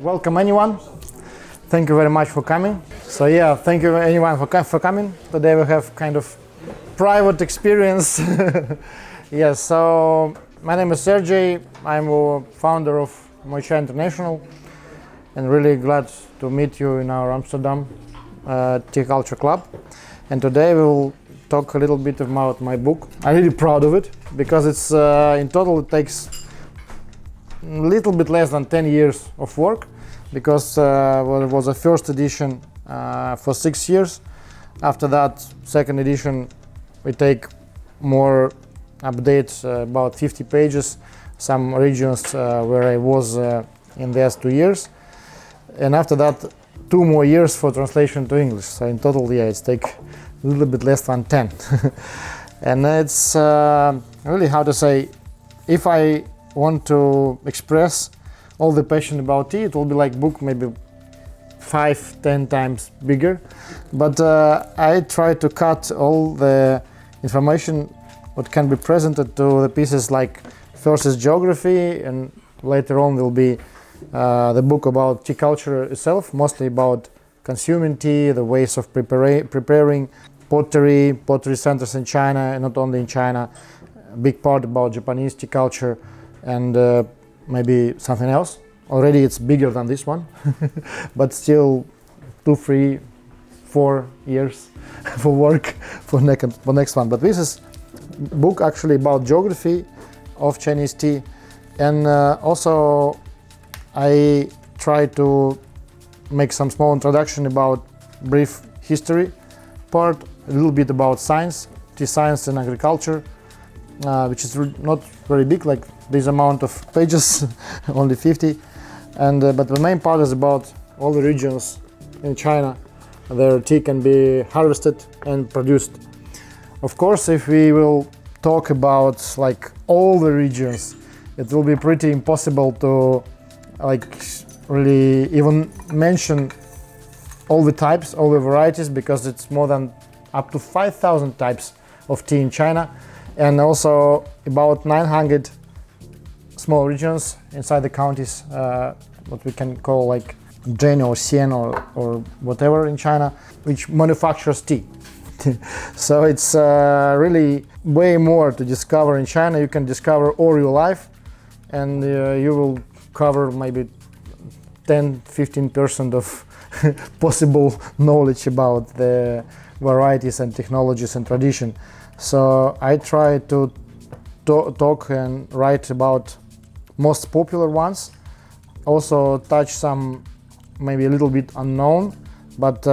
Welcome anyone. Thank you very much for coming. So yeah, thank you anyone for coming. Today we have kind of private experience. Yes, so my name is Sergey. I'm a founder of Moychay International and really glad to meet you in our Amsterdam Tea Culture Club. And today we will talk a little bit about my book. I'm really proud of it because it's in total it takes a little bit less than 10 years of work, because well, it was a first edition for 6 years. After that, second edition, we take more updates, about 50 pages, some regions where I was in the last 2 years. And after that, 2 more years for translation to English. So in total, yeah, it's take a little bit less than 10. And it's really, how to say, if I want to express all the passion about tea, it will be like book maybe 5-10 times bigger. But I try to cut all the information what can be presented to the pieces, like first is geography, and later on will be the book about tea culture itself, mostly about consuming tea, the ways of preparing, pottery centers in China, and not only in China, a big part about Japanese tea culture, and maybe something else. Already it's bigger than this one, but still 2, 3, 4 years for work for next one. But this is book actually about geography of Chinese tea, and also I try to make some small introduction about brief history part, a little bit about science, tea science and agriculture, which is not very big, like this amount of pages, only 50. And but the main part is about all the regions in China where tea can be harvested and produced. Of course, if we will talk about like all the regions, it will be pretty impossible to like really even mention all the types, all the varieties, because it's more than up to 5,000 types of tea in China, and also about 900 small regions inside the counties, what we can call like Zhen or Xian or whatever in China, which manufactures tea. So it's really way more to discover in China. You can discover all your life, and you will cover maybe 10-15% of possible knowledge about the varieties and technologies and tradition. So I try to talk and write about most popular ones, also touch some maybe a little bit unknown but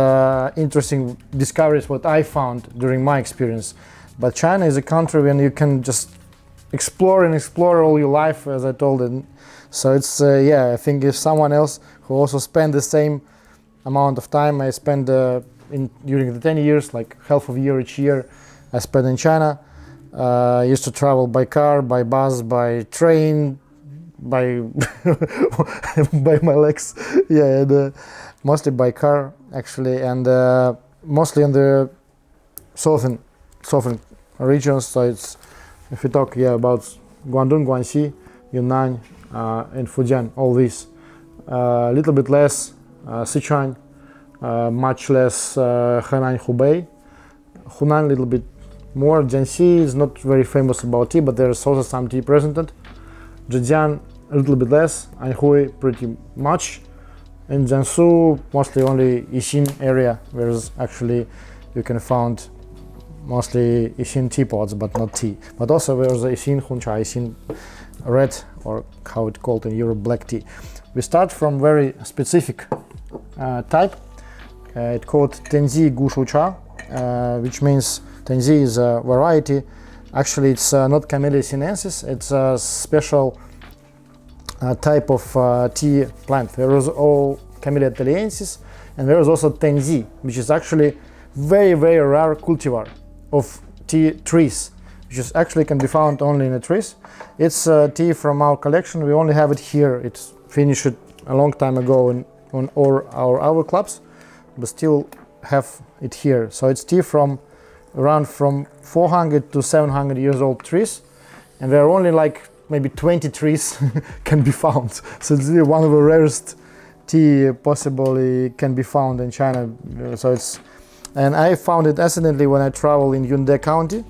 interesting discoveries what I found during my experience. But China is a country when you can just explore all your life, as I told it. So it's yeah, I think if someone else who also spend the same amount of time I spend during the 10 years, like half of a year each year I spent in China. I used to travel by car, by bus, by train, by by my legs, yeah, and mostly by car actually, and mostly in the southern regions. So it's, if we talk about Guangdong, Guangxi, Yunnan, and Fujian, all these, a little bit less Sichuan, much less Henan, Hubei, Hunan a little bit more. Jiangxi is not very famous about tea, but there is also some tea presented. Zhejiang a little bit less, Anhui pretty much, and Jiangsu mostly only Yixin area, whereas actually you can find mostly Yixin teapots, but not tea. But also there's Yixin Huncha, Yixin red, or how it's called in Europe, black tea. We start from very specific type. It's called Tenzi Gushu Cha, which means Tenzi is a variety. Actually, it's not Camellia sinensis. It's a special type of tea plant. There is all Camellia thaliensis, and there is also Tenzi, which is actually very rare cultivar of tea trees, which is actually can be found only in the trees. It's tea from our collection. We only have it here. It's finished a long time ago on all our clubs, but still have it here. So it's tea from around 400 to 700 years old trees, and there are only like maybe 20 trees can be found. So it's really one of the rarest tea possibly can be found in China. And I found it accidentally when I traveled in Yunnan County.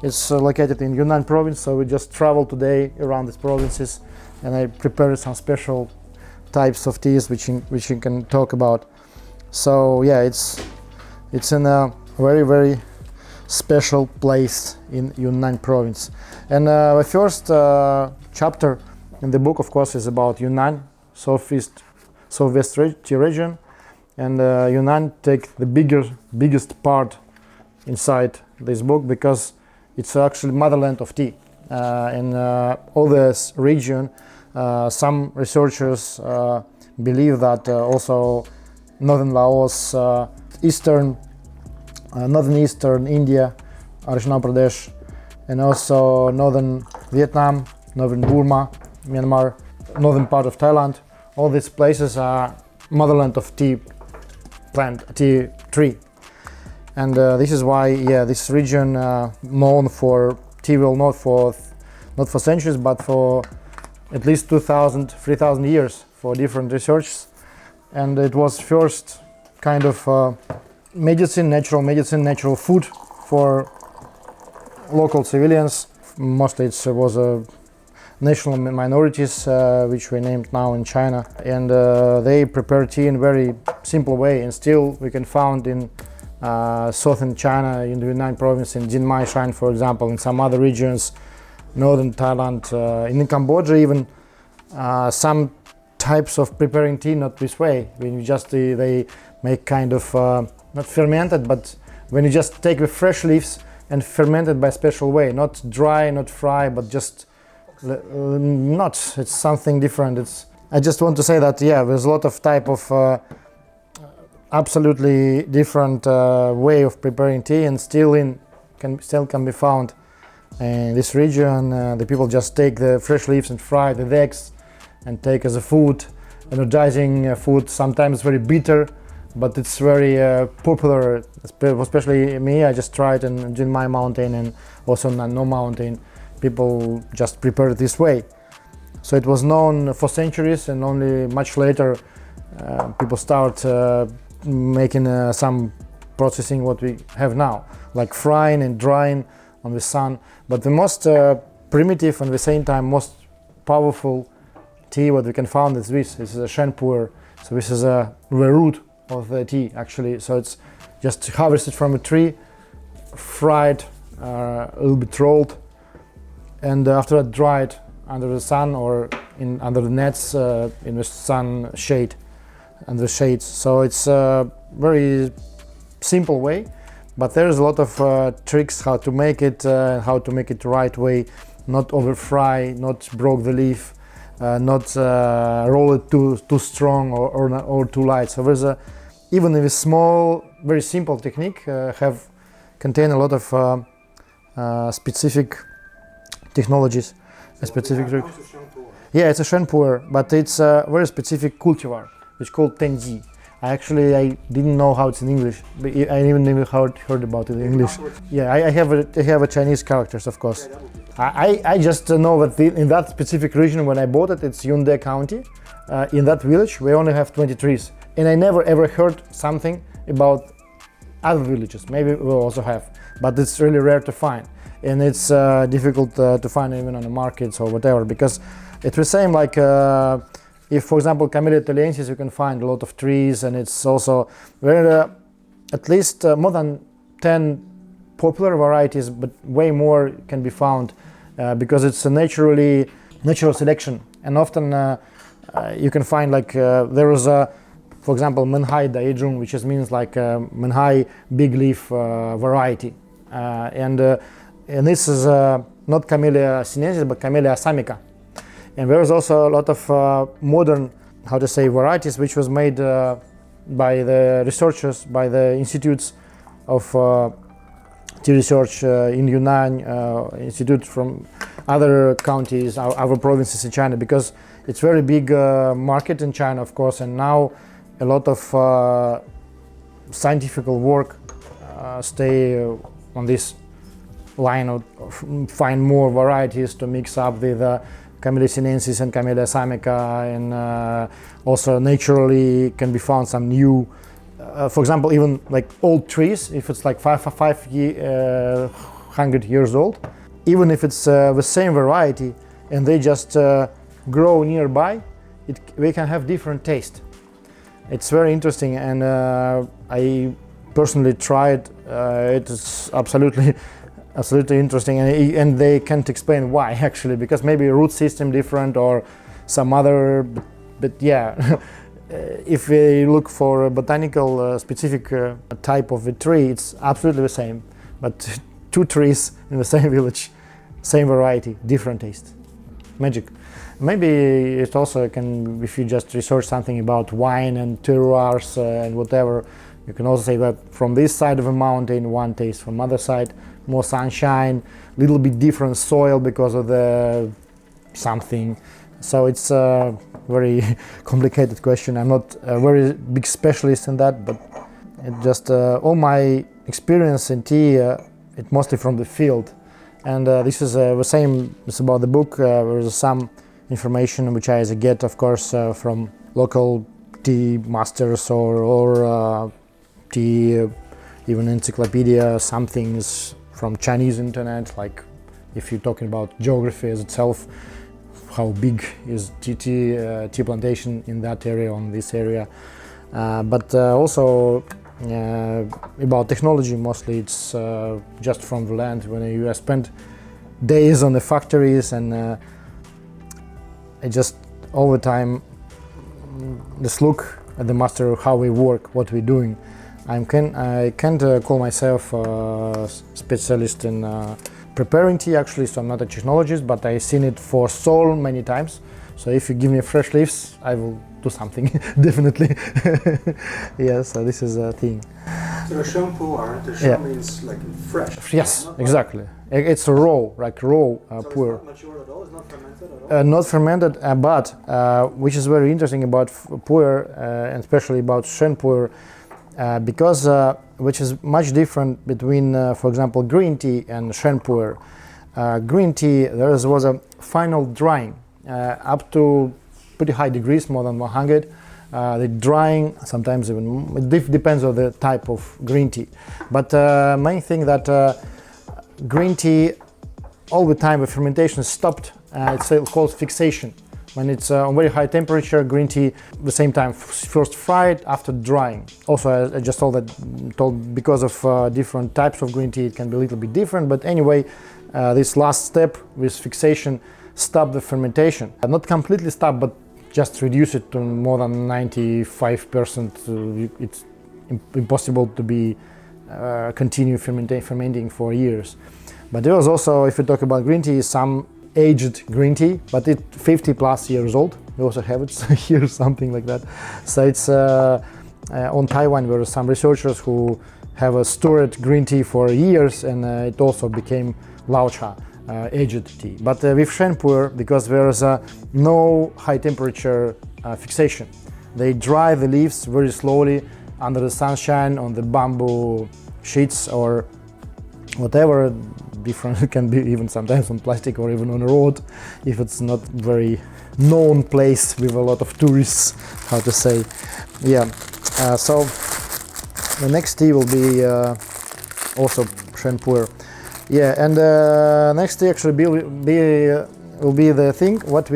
It's located in Yunnan province, so we just traveled today around these provinces, and I prepared some special types of teas which you can talk about. So yeah, it's in a very special place in Yunnan province. And the first chapter in the book, of course, is about Yunnan, southwest tea region, and Yunnan take the biggest part inside this book because it's actually motherland of tea. In all this region, some researchers believe that also northern Laos, northern eastern India, Arunachal Pradesh, and also northern Vietnam, northern Burma, Myanmar, northern part of Thailand. All these places are motherland of tea tree. And this is why, this region known for tea will not for centuries, but for at least 2,000, 3,000 years for different researches. And it was first kind of natural food for local civilians. Mostly it was national minorities, which we named now in China. And they prepare tea in very simple way, and still we can find in southern China, in the Yunnan province, in Jinmai Shrine, for example, in some other regions, northern Thailand, in Cambodia even, some types of preparing tea not this way. When you just they make kind of not fermented, but when you just take the fresh leaves and ferment it by a special way, not dry, not fry, but just it's something different. I just want to say that there's a lot of type of absolutely different way of preparing tea, and still can be found in this region. The people just take the fresh leaves and fry the eggs and take as a food, energizing food, sometimes very bitter, but it's very popular, especially me. I just tried in Jinmai mountain and also in Nanno mountain. People just prepare it this way. So it was known for centuries, and only much later people start making some processing what we have now, like frying and drying on the sun. But the most primitive and at the same time most powerful tea what we can find is this. This is a Raw Puer. So this is the root of the tea actually. So it's just harvested from a tree, fried, a little bit rolled, and after that dried under the sun or under the nets in the sun shade, under the shades. So it's a very simple way, but there's a lot of tricks how to make it, how to make it the right way, not over fry, not broke the leaf, not roll it too strong or too light. So there's even with small, very simple technique contain a lot of specific technologies, a specific trick. Yeah, it's a Raw Puer, but it's a very specific cultivar, which is called Tenji. I didn't know how it's in English. But I even never heard about it in English. Yeah, I have a Chinese characters, of course. I just know that in that specific region when I bought it, it's Yunnan County. In that village, we only have 20 trees, and I never ever heard something about other villages. Maybe we'll also have, but it's really rare to find, and it's difficult to find even on the markets or whatever, because it's the same like. If, for example, Camellia Italiensis, you can find a lot of trees, and it's also at least more than 10 popular varieties, but way more can be found because it's a natural selection. And often you can find there is for example, Moychay Daijun, which means like Moychay big leaf variety, and this is not Camellia sinensis but Camellia assamica. And there is also a lot of modern, varieties which was made by the researchers, by the institutes of tea research in Yunnan, institute from other counties, other provinces in China, because it's very big market in China, of course, and now a lot of scientific work stay on this line of find more varieties to mix up with Camellia sinensis and Camellia samica, and also naturally can be found some new, for example, even like old trees, if it's like 500 years old, even if it's the same variety and they just grow nearby, we can have different taste. It's very interesting, and I personally tried. It's absolutely interesting, and they can't explain why actually, because maybe root system different or some other, but yeah. If we look for a botanical specific type of a tree, it's absolutely the same, but two trees in the same village, same variety, different taste. Magic. Maybe it also can, if you just research something about wine and terroirs and whatever, you can also say that from this side of a mountain one taste, from other side more sunshine, little bit different soil because of the something. So it's a very complicated question. I'm not a very big specialist in that, but it just all my experience in tea, it mostly from the field. And this is the same. It's about the book. There's some information which I get, of course, from local tea masters or tea, even encyclopedia. Some things from Chinese internet, like if you're talking about geography as itself, how big is tea plantation in that area, on this area, but also about technology. Mostly it's just from the land. When you spend days on the factories, and I just all the time just look at the master, how we work, what we're doing. I can't call myself a specialist in preparing tea actually, so I'm not a technologist, but I've seen it for so many times. So if you give me fresh leaves, I will do something definitely. Yeah, so this is a thing. So the Raw Puer, the Raw means like fresh. Yes, exactly. It's raw, like raw Puer. It's not matured at all. It's not fermented at all. Not fermented, but which is very interesting about Puer, and especially about Raw Puer, because which is much different between, for example, green tea and Raw Puer. Green tea, there was a final drying up to pretty high degrees, more than 100. The drying, sometimes even, it depends on the type of green tea. But main thing that green tea, all the time the fermentation is stopped. It's called fixation. When it's on very high temperature, green tea, the same time, first fried after drying. Also, I just told because of different types of green tea, it can be a little bit different. But anyway, this last step with fixation stop the fermentation. Not completely stop, but just reduce it to more than 95%. It's impossible to be continue fermenting for years. But there was also, if you talk about green tea, some aged green tea, but it's 50 plus years old. We also have it here, something like that. So it's on Taiwan, there are some researchers who have stored green tea for years, and it also became Lao Cha, aged tea. But with Raw Puer, because there is no high temperature fixation, they dry the leaves very slowly under the sunshine on the bamboo sheets or whatever. Different, it can be even sometimes on plastic or even on a road if it's not very known place with a lot of tourists, how to say. Yeah, so the next tea will be also Raw Puer. Yeah, and next tea actually will be the thing what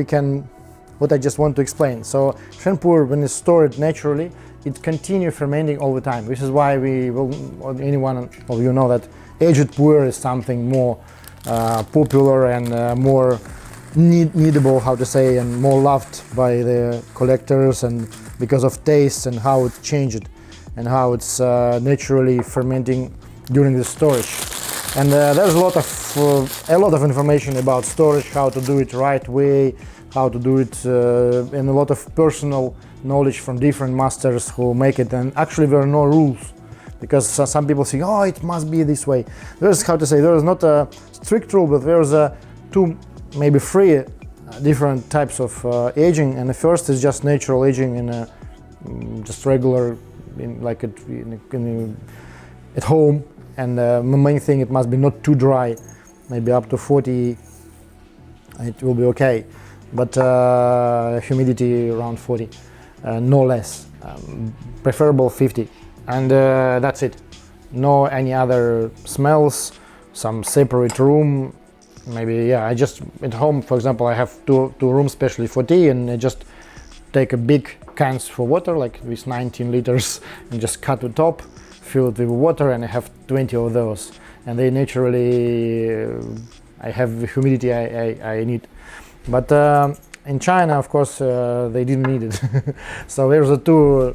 I just want to explain. So Raw Puer, when it's stored naturally, it continues fermenting all the time. This is why anyone of you know that aged Puer is something more popular and more needable, how to say, and more loved by the collectors, and because of taste and how it's changed and how it's naturally fermenting during the storage. And there's a lot of information about storage, how to do it right way, how to do it, and a lot of personal knowledge from different masters who make it. And actually there are no rules, because some people say, oh, it must be this way. There's, how to say, there is not a strict rule, but there's two, maybe three different types of aging. And the first is just natural aging in just regular, at home. And the main thing, it must be not too dry, maybe up to 40, it will be okay. but humidity around 40, no less, preferable 50, and that's it. No any other smells, some separate room. Maybe, I just at home, for example, I have two rooms specially for tea, and I just take a big cans for water, like with 19 liters, and just cut the top, fill it with water, and I have 20 of those. And they naturally, I have the humidity I need. But in China, of course, they didn't need it. So there's two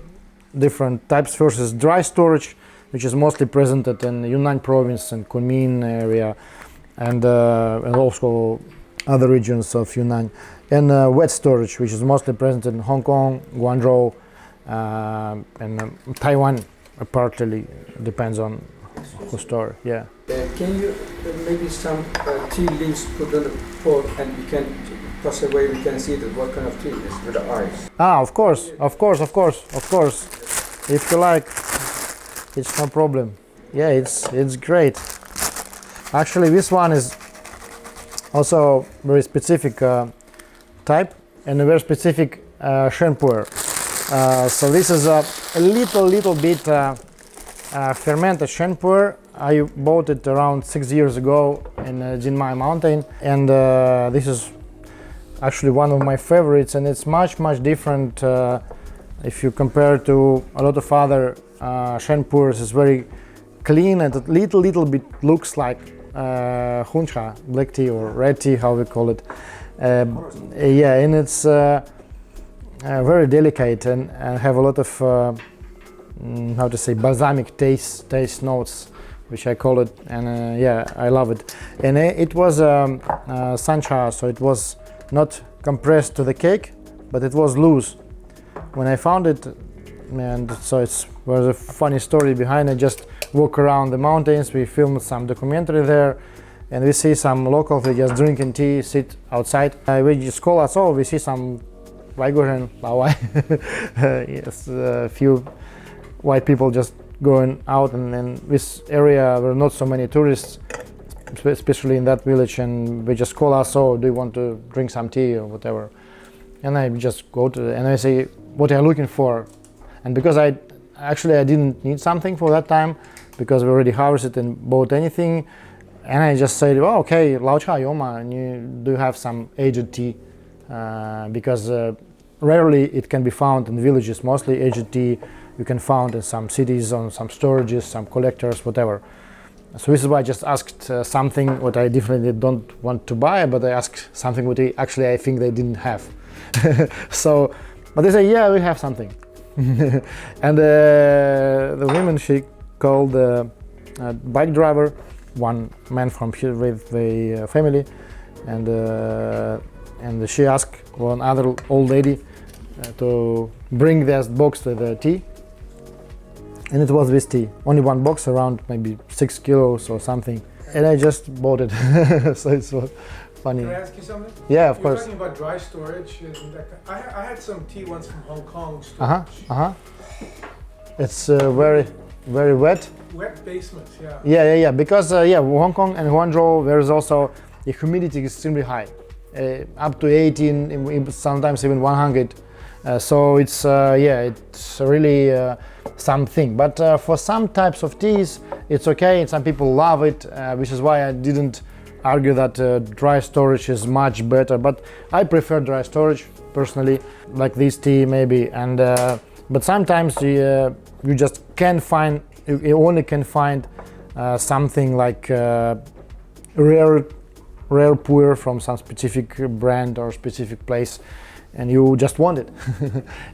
different types. First is dry storage, which is mostly presented in Yunnan province and Kunming area, and also other regions of Yunnan. And wet storage, which is mostly present in Hong Kong, Guangzhou, and Taiwan, partly depends on who store. Yeah. Can you maybe some tea leaves put on the pot, and we can pass away? We can see that what kind of tea is with the eyes. Of course. If you like, it's no problem. Yeah, it's great. Actually, this one is also very specific type and a very specific Raw Puer. So this is a little bit fermented Raw Puer. I bought it around 6 years ago in Jinmai mountain, and this is actually one of my favorites, and it's much different if you compare to a lot of other Raw Puers. It's very clean, and a little bit looks like Hei Cha, black tea or red tea, how we call it. And it's very delicate and have a lot of how to say, balsamic taste notes, which I call it, and I love it. And it was sancha, so it was not compressed to the cake, but it was loose. When I found it, and so it was a funny story behind it. Just walk around the mountains, we filmed some documentary there, and we see some locals, they just drinking tea, sit outside. We just call us, we see some Georgian, yes, a few white people just going out, and in this area were not so many tourists, especially in that village, and we just call us, do you want to drink some tea or whatever? And I just go to, and I say, what are you looking for? And because I didn't need something for that time, because we already harvested and bought anything, and I just said, okay, Lao Cha Yoma, and you do have some aged tea, because rarely it can be found in villages. Mostly aged tea you can find in some cities, on some storages, some collectors, whatever. So this is why I just asked something what I definitely don't want to buy, but I asked something what I think they didn't have. So, but they say, yeah, we have something. And the woman, she called a bike driver, one man from here with the family, and she asked one other old lady to bring this box with the tea. And it was this tea, only one box, around maybe 6 kilos or something. And I just bought it. So it's funny. Can I ask you something? Yeah, of course. You're talking about dry storage. I had some tea once from Hong Kong storage. It's very wet. Wet basement, yeah. Yeah. Because Hong Kong and Guangzhou, there is also the humidity is extremely high, up to 18, sometimes even 100. So it's it's really something. But for some types of teas, it's okay, and some people love it, which is why I didn't argue that dry storage is much better. But I prefer dry storage personally, like this tea maybe. And but sometimes you just can't find. You only can find something like rare puer from some specific brand or specific place, and you just want it.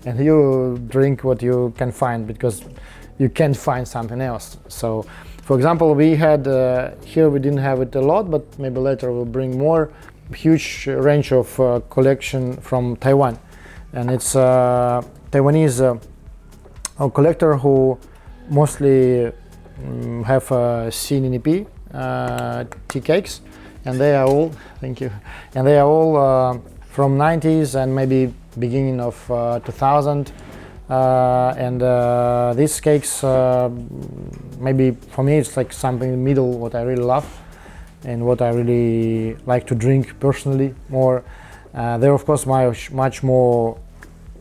And you drink what you can find because you can't find something else. So, for example, we had here we didn't have it a lot, but maybe later we'll bring more. Huge range of collection from Taiwan, and it's Taiwanese collector who mostly have CNNP tea cakes, and they are all, thank you, and they are all from 90s and maybe beginning of 2000, and these cakes maybe for me it's like something in the middle what I really love and what I really like to drink personally more. There are of course much more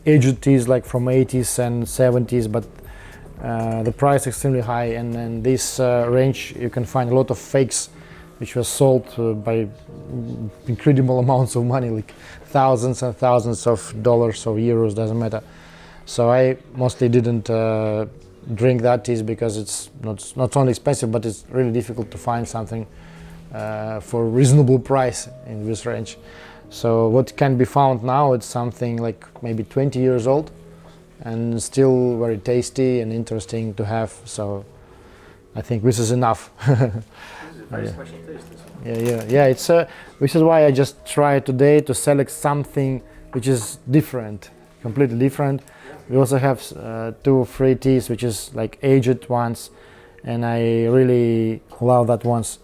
aged teas like from 80s and 70s, but the price is extremely high, and in this range you can find a lot of fakes which were sold by incredible amounts of money, like thousands and thousands of dollars or euros, doesn't matter. So I mostly didn't drink that teas because it's not only expensive, but it's really difficult to find something for a reasonable price in this range. So what can be found now, it's something like maybe 20 years old and still very tasty and interesting to have. So I think this is enough. Very special taste, this one. Yeah. It's this is why I just try today to select something which is different, completely different. We also have 2 or 3 teas which is like aged ones, and I really love that ones.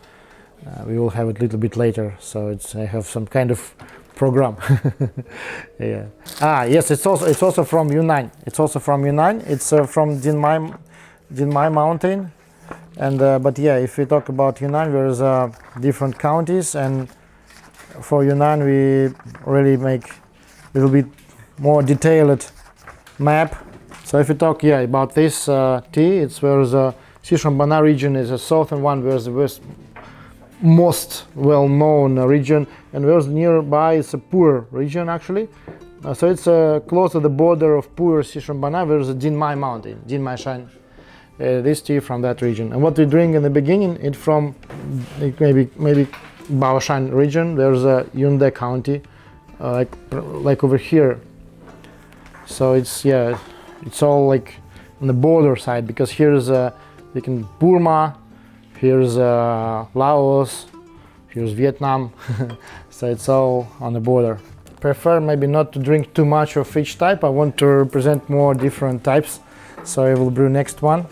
We will have it a little bit later, so I have some kind of program. Yeah. Yes, it's also from Yunnan. It's also from Yunnan. It's from Jinmai mountain. And but yeah, if we talk about Yunnan, there's different counties, and for Yunnan we really make a little bit more detailed map. So if we talk about this tea, it's where the Sichuan region is a southern one, where the most well-known region, and where's nearby is a Puer region actually. So it's close to the border of Puer, Sichuan, there's a Jinmai mountain, Jinmai Shan. This tea from that region, and what we drink in the beginning, it's from maybe Baoshan region. There's a Yunnan county, like over here. So it's all like on the border side, because here's Burma, here's Laos, here's Vietnam. So it's all on the border. Prefer maybe not to drink too much of each type. I want to represent more different types, so I will brew next one.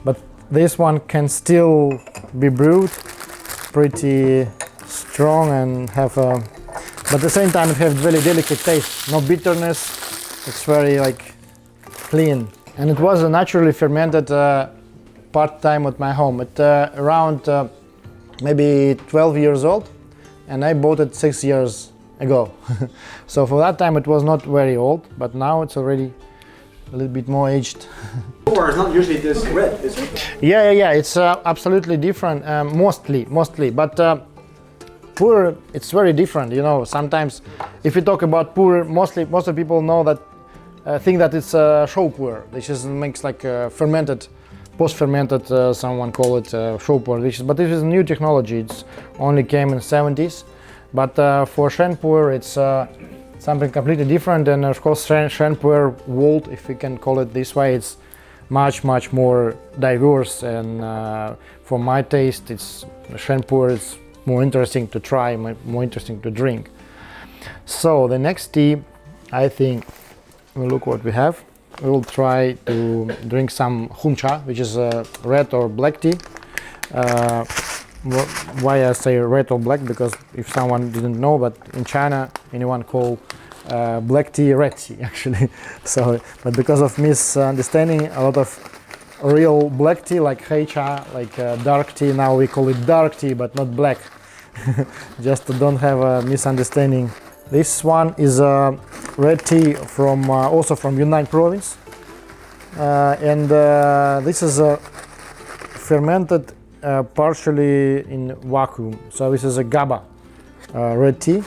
But this one can still be brewed pretty strong and have a, but at the same time it has very delicate taste, no bitterness. It's very like clean, and it was naturally fermented part-time at my home at around maybe 12 years old, and I bought it 6 years ago. So for that time it was not very old, but now it's already a little bit more aged. Puer is not usually this red, is it? Yeah, it's absolutely different, mostly, but Puer, it's very different, you know. Sometimes if you talk about Puer, most of people know that, think that it's Chao Puer, which is makes like fermented, post-fermented, someone call it Chao Puer, but this is a new technology. It's only came in the 70s, but for Shan Puer it's something completely different, and of course Shan Puer world, if we can call it this way, it's much more diverse, and for my taste, it's Shan Puer is more interesting to try, more interesting to drink. So the next tea, I think, we'll look what we have. We will try to drink some Hei Cha, which is a red or black tea. Why I say red or black? Because if someone didn't know, but in China, anyone call black tea red tea actually. So, but because of misunderstanding, a lot of real black tea like Hei Cha, like dark tea, now we call it dark tea, but not black. Just to don't have a misunderstanding. This one is a red tea from also from Yunnan province, and this is a fermented partially in vacuum. So this is a GABA red tea,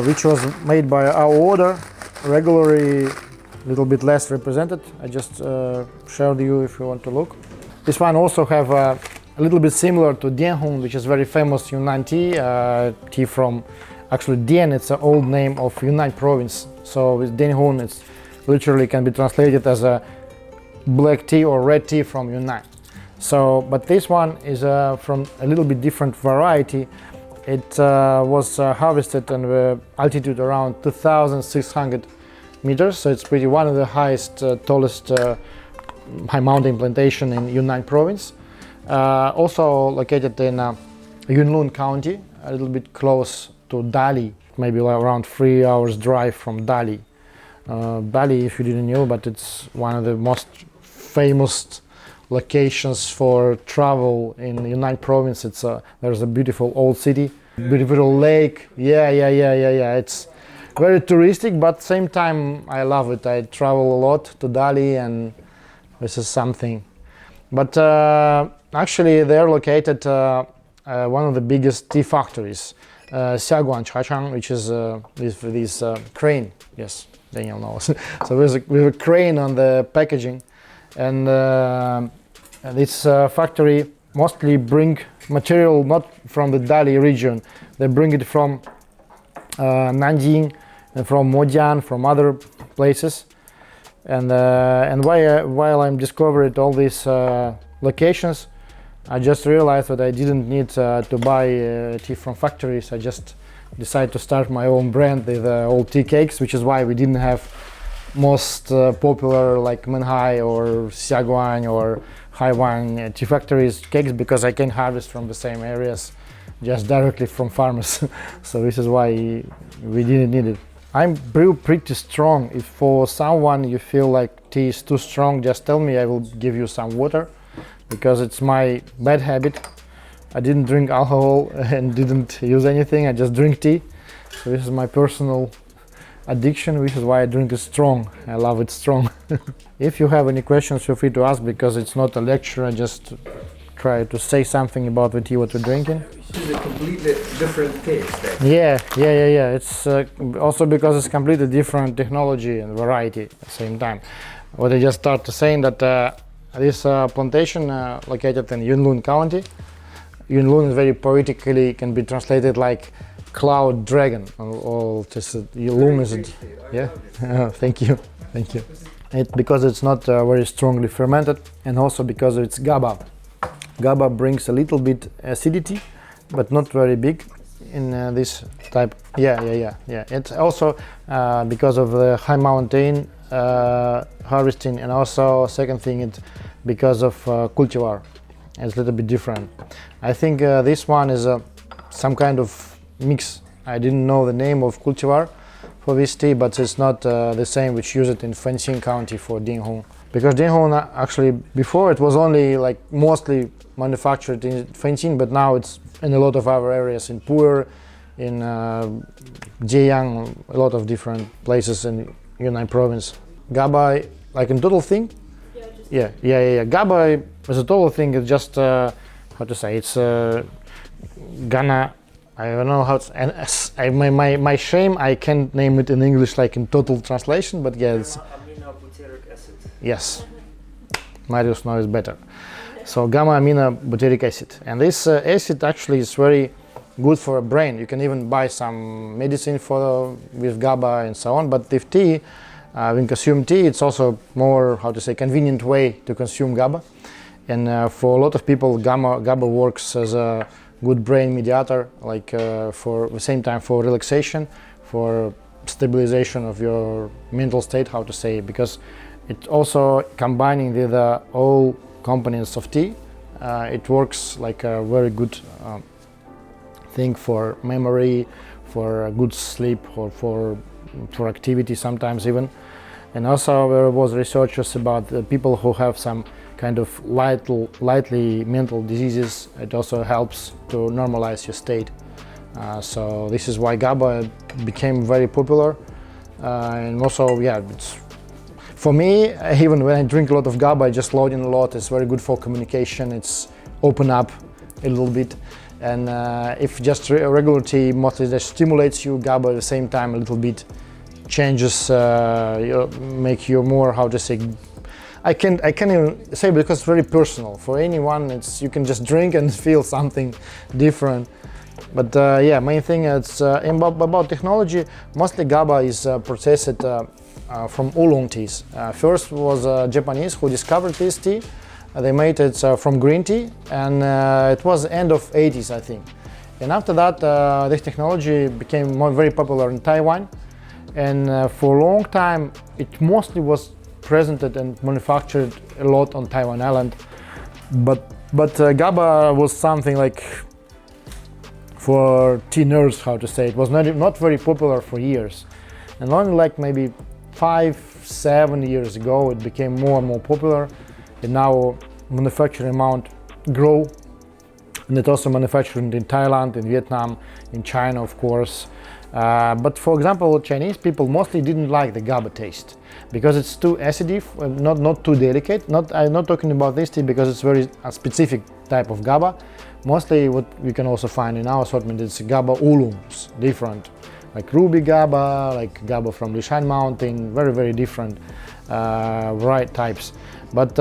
which was made by our order, regularly a little bit less represented. I just showed you if you want to look. This one also have a little bit similar to Dianhong, which is very famous Yunnan tea, tea from actually Dian. It's an old name of Yunnan province. So with Dianhong, it's literally can be translated as a black tea or red tea from Yunnan. So, but this one is from a little bit different variety. It was harvested on the altitude around 2,600 meters. So it's pretty one of the highest, tallest high mountain plantation in Yunnan province. Also located in Yunnan County, a little bit close to Dali, maybe around 3 hours drive from Dali. Dali, if you didn't know, but it's one of the most famous locations for travel in Yunnan province. It's there's a beautiful old city beautiful lake. Yeah. It's very touristic, but same time I love it. I travel a lot to Dali, and this is something. But actually, they're located one of the biggest tea factories, Xiaguan Chachang, which is this crane. Yes, Daniel knows. So there's a crane on the packaging, and this factory mostly bring material not from the Dali region. They bring it from Nanjing and from Mojian, from other places. And while I'm discovering all these locations, I just realized that I didn't need to buy tea from factories. I just decided to start my own brand with all tea cakes, which is why we didn't have most popular like Moychay or Xiaguan or Haiwan tea factories cakes, because I can harvest from the same areas just directly from farmers. So this is why we didn't need it. I'm brew pretty strong. If for someone you feel like tea is too strong, just tell me, I will give you some water, because it's my bad habit. I didn't drink alcohol and didn't use anything, I just drink tea. So this is my personal addiction, which is why I drink it strong. I love it strong. If you have any questions, feel free to ask, because it's not a lecture. I just try to say something about the tea what we're drinking. It's a completely different taste. Yeah. It's also because it's completely different technology and variety at the same time. What I just started saying that this plantation located in Yunnan County. Yunnan is very poetically can be translated like cloud dragon. Or just Yunnan is it? Yeah. Thank you. Because it's not very strongly fermented, and also because it's GABA. GABA brings a little bit acidity, but not very big in this type. Yeah. It's also because of the high mountain harvesting, and also second thing, it's because of cultivar. It's a little bit different. I think this one is some kind of mix. I didn't know the name of cultivar for this tea, but it's not the same which use it in Fenxing County for Dinghong. Because Dinghong actually before it was only like mostly manufactured in Fenxing, but now it's in a lot of other areas, in Puer, in Jieyang, a lot of different places in Yunnan province. GABA, like in total thing? Yeah. GABA as a total thing is just, how to say, it's Ghana, I don't know how to, and my shame, I can't name it in English like in total translation, but yeah, it's aminobutyric acid. Yes, Marius knows better. So gamma aminobutyric acid, and this acid actually is very good for a brain. You can even buy some medicine with GABA and so on. But with tea, when consume tea, it's also more, how to say, convenient way to consume GABA. And for a lot of people, GABA works as a good brain mediator, like for the same time for relaxation, for stabilization of your mental state, how to say, because it also combining with all components of tea. It works like a very good thing for memory, for good sleep, or for activity sometimes even. And also there was researchers about the people who have some kind of lightly mental diseases. It also helps to normalize your state. So this is why GABA became very popular. And also, yeah, it's, for me, even when I drink a lot of GABA, I just load in a lot. It's very good for communication. It's open up a little bit. And if just regular tea mostly just stimulates you, GABA at the same time a little bit changes, make you more, how to say, I can't even say because it's very personal. For anyone, it's you can just drink and feel something different. But yeah, main thing is about technology. Mostly GABA is processed from oolong teas. First was Japanese who discovered this tea. They made it from green tea, and it was end of 80s, I think. And after that, this technology became very popular in Taiwan. And for a long time, it mostly was presented and manufactured a lot on Taiwan Island. But GABA was something like for tea nerds, how to say. It was not very popular for years. And only like maybe 5-7 years ago, it became more and more popular. And now manufacturing amount grow and it's also manufactured in Thailand, in Vietnam, in China, of course. But for example, Chinese people mostly didn't like the GABA taste because it's too acidic, not too delicate. I'm not talking about this tea because it's very specific type of GABA. Mostly what we can also find in our assortment is GABA oolongs, different, like ruby GABA, like GABA from Lishan Mountain, very different variety types. But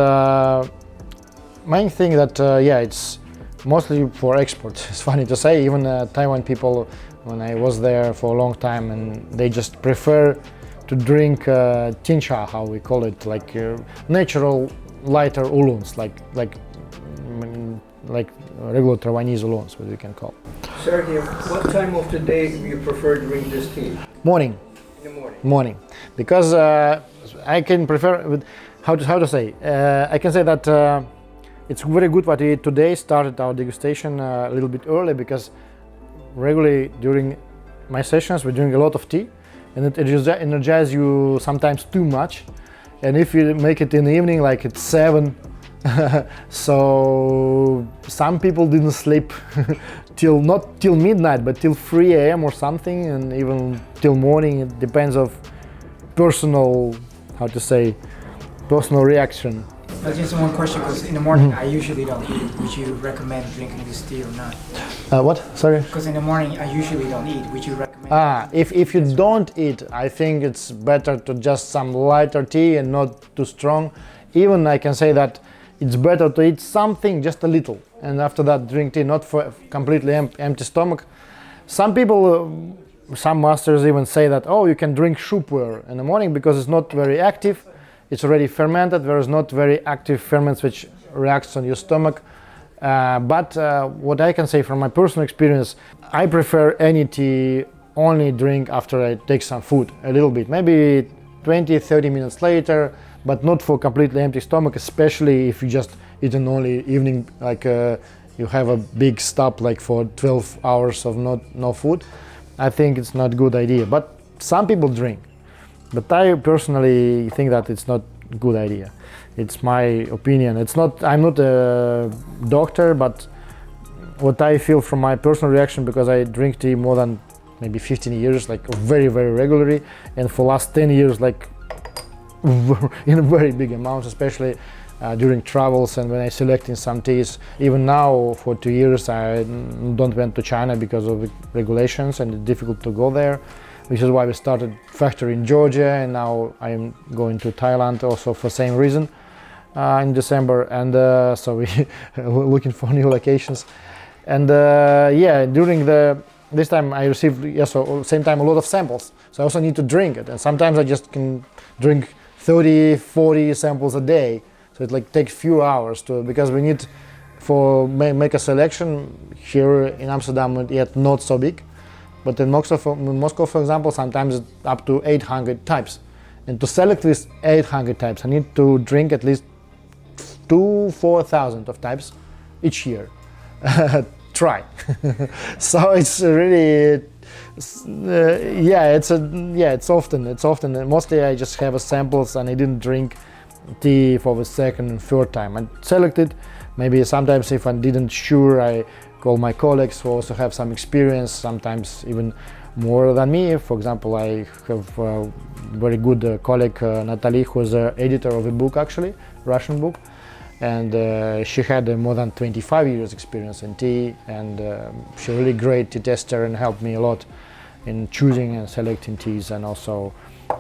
main thing that it's mostly for export. It's funny to say, even Taiwan people, when I was there for a long time, and they just prefer to drink tin cha, how we call it, like natural lighter oolongs, like regular Taiwanese oolongs, what we can call. Sergey, what time of the day do you prefer to drink this tea? Morning. In the morning. Morning, because I can prefer with how to say. I can say that it's very good what we today started our degustation a little bit early, because regularly during my sessions we drink a lot of tea, and it energizes you sometimes too much. And if you make it in the evening, like at 7, so some people didn't sleep not till midnight, but till 3 a.m. or something, and even till morning. It depends of personal, personal reaction. Just one question, because in the morning I usually don't eat. Would you recommend drinking this tea or not? What? Sorry? Because in the morning I usually don't eat. Would you recommend? If you don't eat, I think it's better to just some lighter tea and not too strong. Even I can say that it's better to eat something, just a little, and after that drink tea, not for completely empty stomach. Some people, some masters even say that, oh, you can drink Raw Puer in the morning because it's not very active. It's already fermented. There is not very active ferments which reacts on your stomach. But what I can say from my personal experience, I prefer any tea only drink after I take some food, a little bit, maybe 20-30 minutes later, but not for completely empty stomach, especially if you just eaten only evening, like you have a big stop like for 12 hours of no food. I think it's not a good idea, but some people drink. But I personally think that it's not a good idea. It's my opinion. I'm not a doctor, but what I feel from my personal reaction, because I drink tea more than maybe 15 years, like very regularly, and for last 10 years, like in very big amounts, especially during travels and when I selecting some teas. Even now, for 2 years, I don't went to China because of the regulations, and it's difficult to go there, which is why we started factory in Georgia, and now I'm going to Thailand also for same reason in December, and so we looking for new locations. And during this time I received same time a lot of samples, so I also need to drink it, and sometimes I just can drink 30-40 samples a day, so it like takes few hours because we need make a selection. Here in Amsterdam yet not so big, but in Moscow, for example, sometimes it's up to 800 types. And to select these 800 types, I need to drink at least 4,000 of types each year. Try. So it's really, it's often. Mostly I just have samples, and I didn't drink tea for the second and third time. I selected. Maybe sometimes if I didn't sure, I call my colleagues who also have some experience, sometimes even more than me. For example, I have a very good colleague, Natalie, who is the editor of a book, actually, Russian book, and she had more than 25 years experience in tea, and she's a really great tea tester and helped me a lot in choosing and selecting teas, and also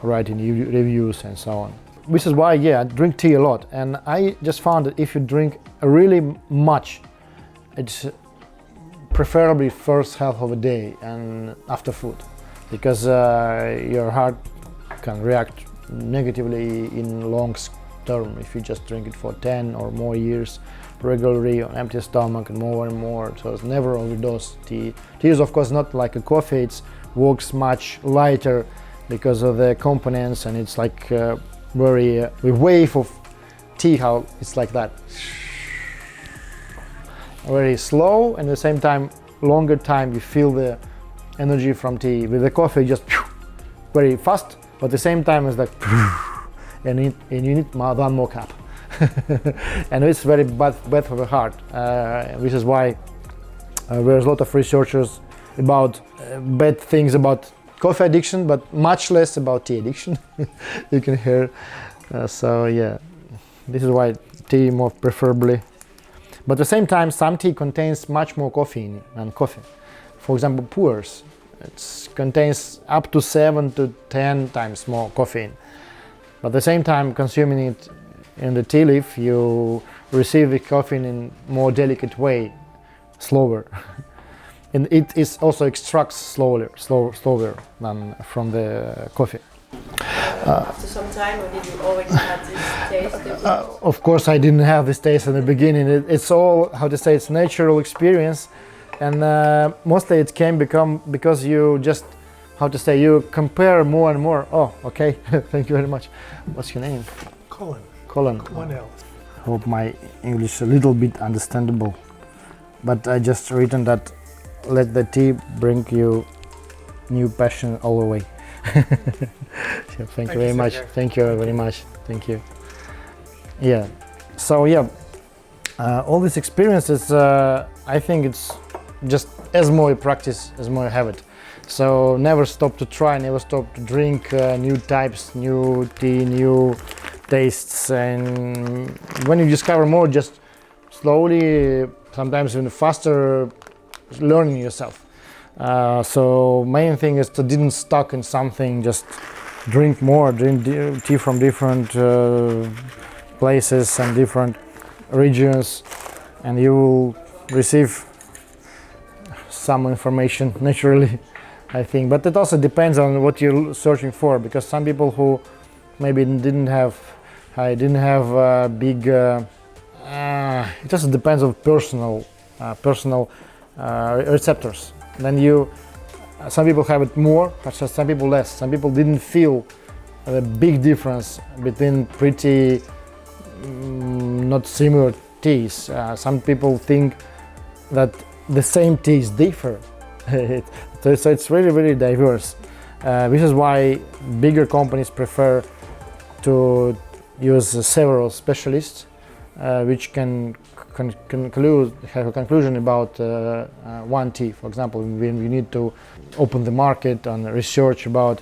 writing reviews and so on. This is why, I drink tea a lot, and I just found that if you drink really much, it's preferably first half of a day and after food, because your heart can react negatively in long term if you just drink it for 10 or more years regularly on empty stomach and more. So it's never overdose. Tea is of course not like a coffee. It works much lighter because of the components, and it's like very wave of tea, how it's like that, very slow, and at the same time longer time you feel the energy from tea. With the coffee just very fast, but at the same time it's like and you need one more cup. And it's very bad for the heart, which is why There's a lot of researchers about bad things about coffee addiction, but much less about tea addiction. You can hear. So yeah, this is why tea more preferably. But at the same time, some tea contains much more caffeine than coffee. For example, Puers, it contains up to 7 to 10 times more caffeine. But at the same time, consuming it in the tea leaf, you receive the caffeine in more delicate way, slower. And it is also extracts slower than from the coffee. After some time, or did you already have this taste? Of course, I didn't have this taste in the beginning. It's all, how to say, it's natural experience, and mostly it can become because you just, how to say, you compare more and more. Oh, okay. Thank you very much. What's your name? Colin. Colin. One L. Hope my English is a little bit understandable, but I just written that let the tea bring you new passion all the way. So thank you very much. Thank you very much. Thank you. Yeah. So yeah, all these experiences, I think it's just as more you practice, as more you have it. So never stop to try, never stop to drink new types, new tea, new tastes, and when you discover more, just slowly, sometimes even faster, learning yourself. So main thing is to didn't stuck in something, just drink more, drink tea from different places and different regions, and you will receive some information naturally, I think. But it also depends on what you're searching for, because some people who maybe didn't have big, it also depends on personal receptors. Then some people have it more, but some people less. Some people didn't feel a big difference between pretty not similar teas. Some people think that the same teas differ. So it's really, really diverse. This is why bigger companies prefer to use several specialists, which can have a conclusion about one tea. For example, when you need to open the market and research about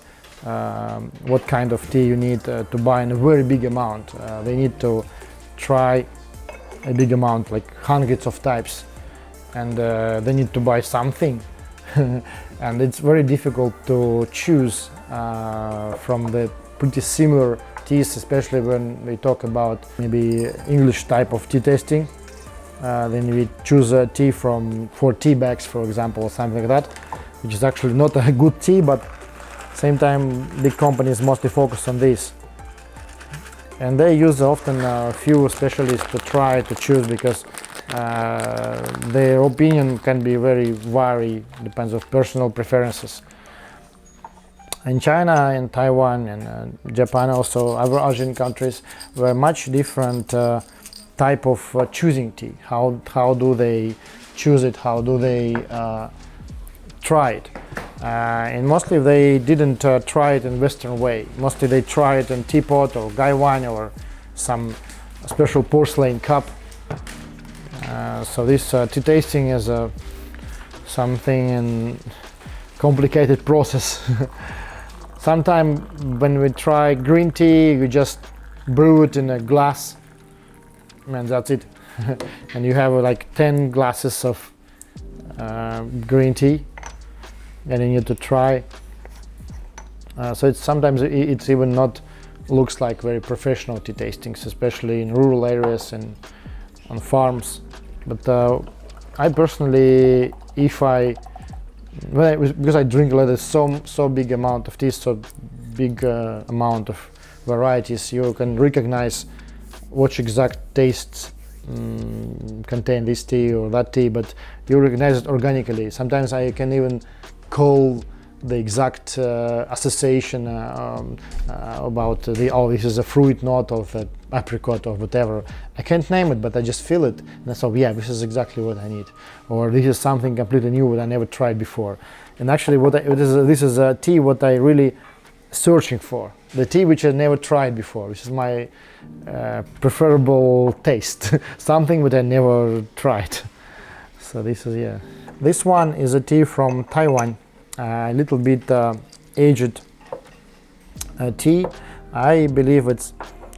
what kind of tea you need to buy in a very big amount. They need to try a big amount, like hundreds of types, and they need to buy something. And it's very difficult to choose from the pretty similar teas, especially when we talk about maybe English type of tea tasting. Then we choose a tea from 4 tea bags, for example, or something like that, which is actually not a good tea, but same time big companies mostly focus on this. And they use often a few specialists to try to choose, because their opinion can be very vary, depends on personal preferences. In China and Taiwan and Japan, also other Asian countries, were much different type of choosing tea. How do they choose it? How do they try it? And mostly they didn't try it in Western way. Mostly they try it in teapot or gaiwan or some special porcelain cup. So this tea tasting is something in complicated process. Sometimes when we try green tea, you just brew it in a glass, and that's it. And you have like 10 glasses of green tea, and you need to try. So it's sometimes it's even not looks like very professional tea tastings, especially in rural areas and on farms. But I personally, because I drink a lot of so big amount of tea, so big amount of varieties, you can recognize which exact tastes contain this tea or that tea, but you recognize it organically. Sometimes I can even call the exact association about this is a fruit note of an apricot or whatever. I can't name it, but I just feel it, and I thought, yeah, this is exactly what I need, or this is something completely new that I never tried before. And actually, this is a tea what I really searching for, the tea which I never tried before, which is my preferable taste, something that I never tried. So this is, yeah. This one is a tea from Taiwan, a little bit aged tea. I believe it's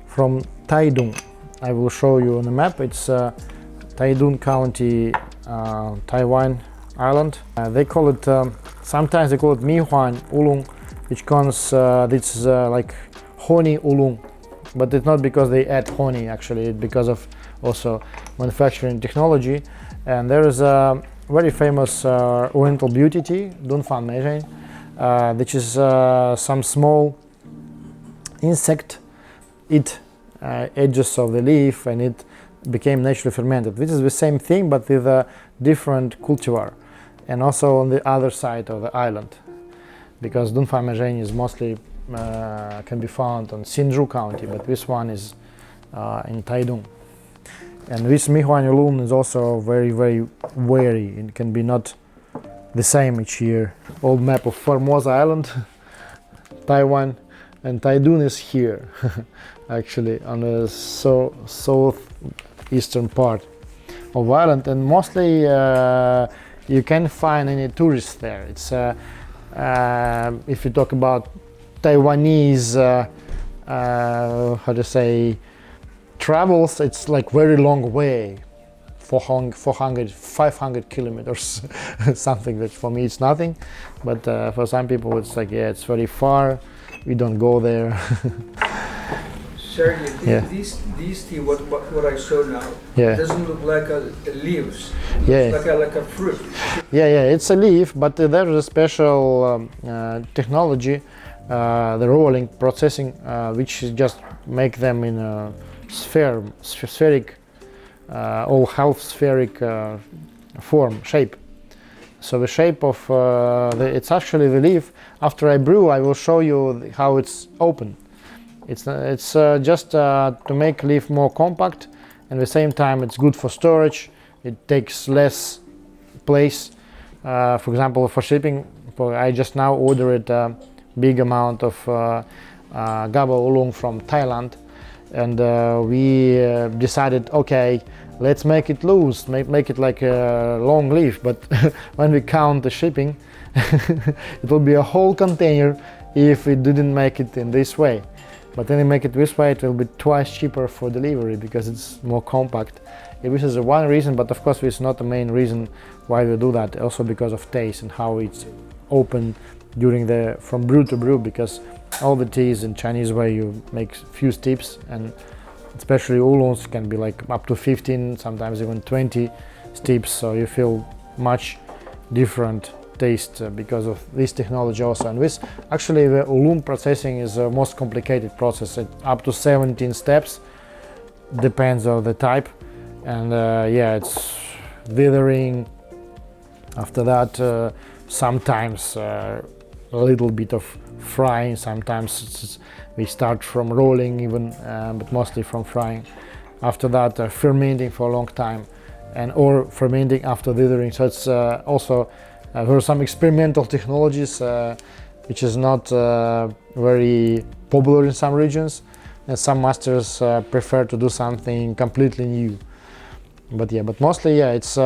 from Taidung. I will show you on the map. It's Taidung County, Taiwan Island. They call it, sometimes they call it Mihuan oolong, which comes, this is like honey oolong, but it's not because they add honey, actually, it's because of also manufacturing technology. And there is a very famous Oriental beauty tea, Dunfan Meijing, which is some small insect eat edges of the leaf and it became naturally fermented. This is the same thing but with a different cultivar, and also on the other side of the island, because Dunfan Meijing is mostly can be found on Hsinchu County, but this one is in Taidung. And this Mihuan oolong is also very, very wary. It can be not the same each year. Old map of Formosa Island, Taiwan, and Taidung is here, actually, on the southeastern part of island. And mostly you can't find any tourists there. It's if you talk about Taiwanese, how to say, travels, it's like very long way, 500 kilometers, something that for me it's nothing, but for some people it's like, yeah, it's very far, we don't go there. Sergey, Yeah. these tea, what I saw now, Yeah. doesn't look like leaves. Yeah. It's like a fruit. Yeah, it's a leaf, but there is a special technology, the rolling processing, which is just make them in a spheric, all half spheric form, shape. So the shape of it's actually the leaf. After I brew, I will show you how it's open. It's just to make leaf more compact, and at the same time it's good for storage. It takes less place. For example, for shipping, I just now ordered a big amount of GABA oolong from Thailand, and we decided, okay, let's make it loose, make it like a long leaf, but when we count the shipping, it will be a whole container if we didn't make it in this way. But when you make it this way, it will be twice cheaper for delivery because it's more compact. This is one reason, but of course it's not the main reason why we do that. Also because of taste and how it's open during from brew to brew, because all the teas in Chinese way you make few steps, and especially oolongs can be like up to 15, sometimes even 20 steps, so you feel much different taste because of this technology also. And this actually, the oolong processing is the most complicated process. Up to 17 steps, depends on the type, and yeah, it's withering. After that, sometimes a little bit of frying, sometimes we start from rolling even, but mostly from frying. After that, fermenting for a long time, or fermenting after withering. So it's also there are some experimental technologies which is not very popular in some regions, and some masters prefer to do something completely new. But yeah, but mostly, yeah, it's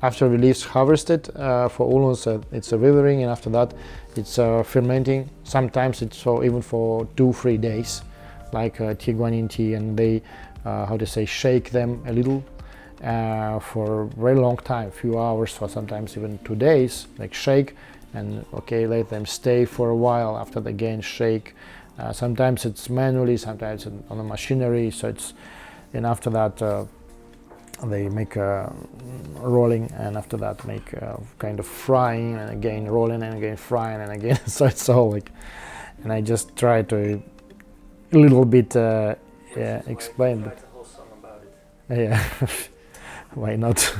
after the leaves harvested for oolongs, it's a withering, and after that it's fermenting. Sometimes it's even for 2-3 days, like tea guanyin tea, and they how to say, shake them a little for a very long time, few hours, or sometimes even 2 days, like shake, and okay, let them stay for a while. After they again shake. Sometimes it's manually, sometimes on the machinery. So it's, and after that they make rolling, and after that make kind of frying, and again rolling, and again frying, and again. So it's all like, and I just try to a little bit explain. Write a whole song about it. Yeah. Why not?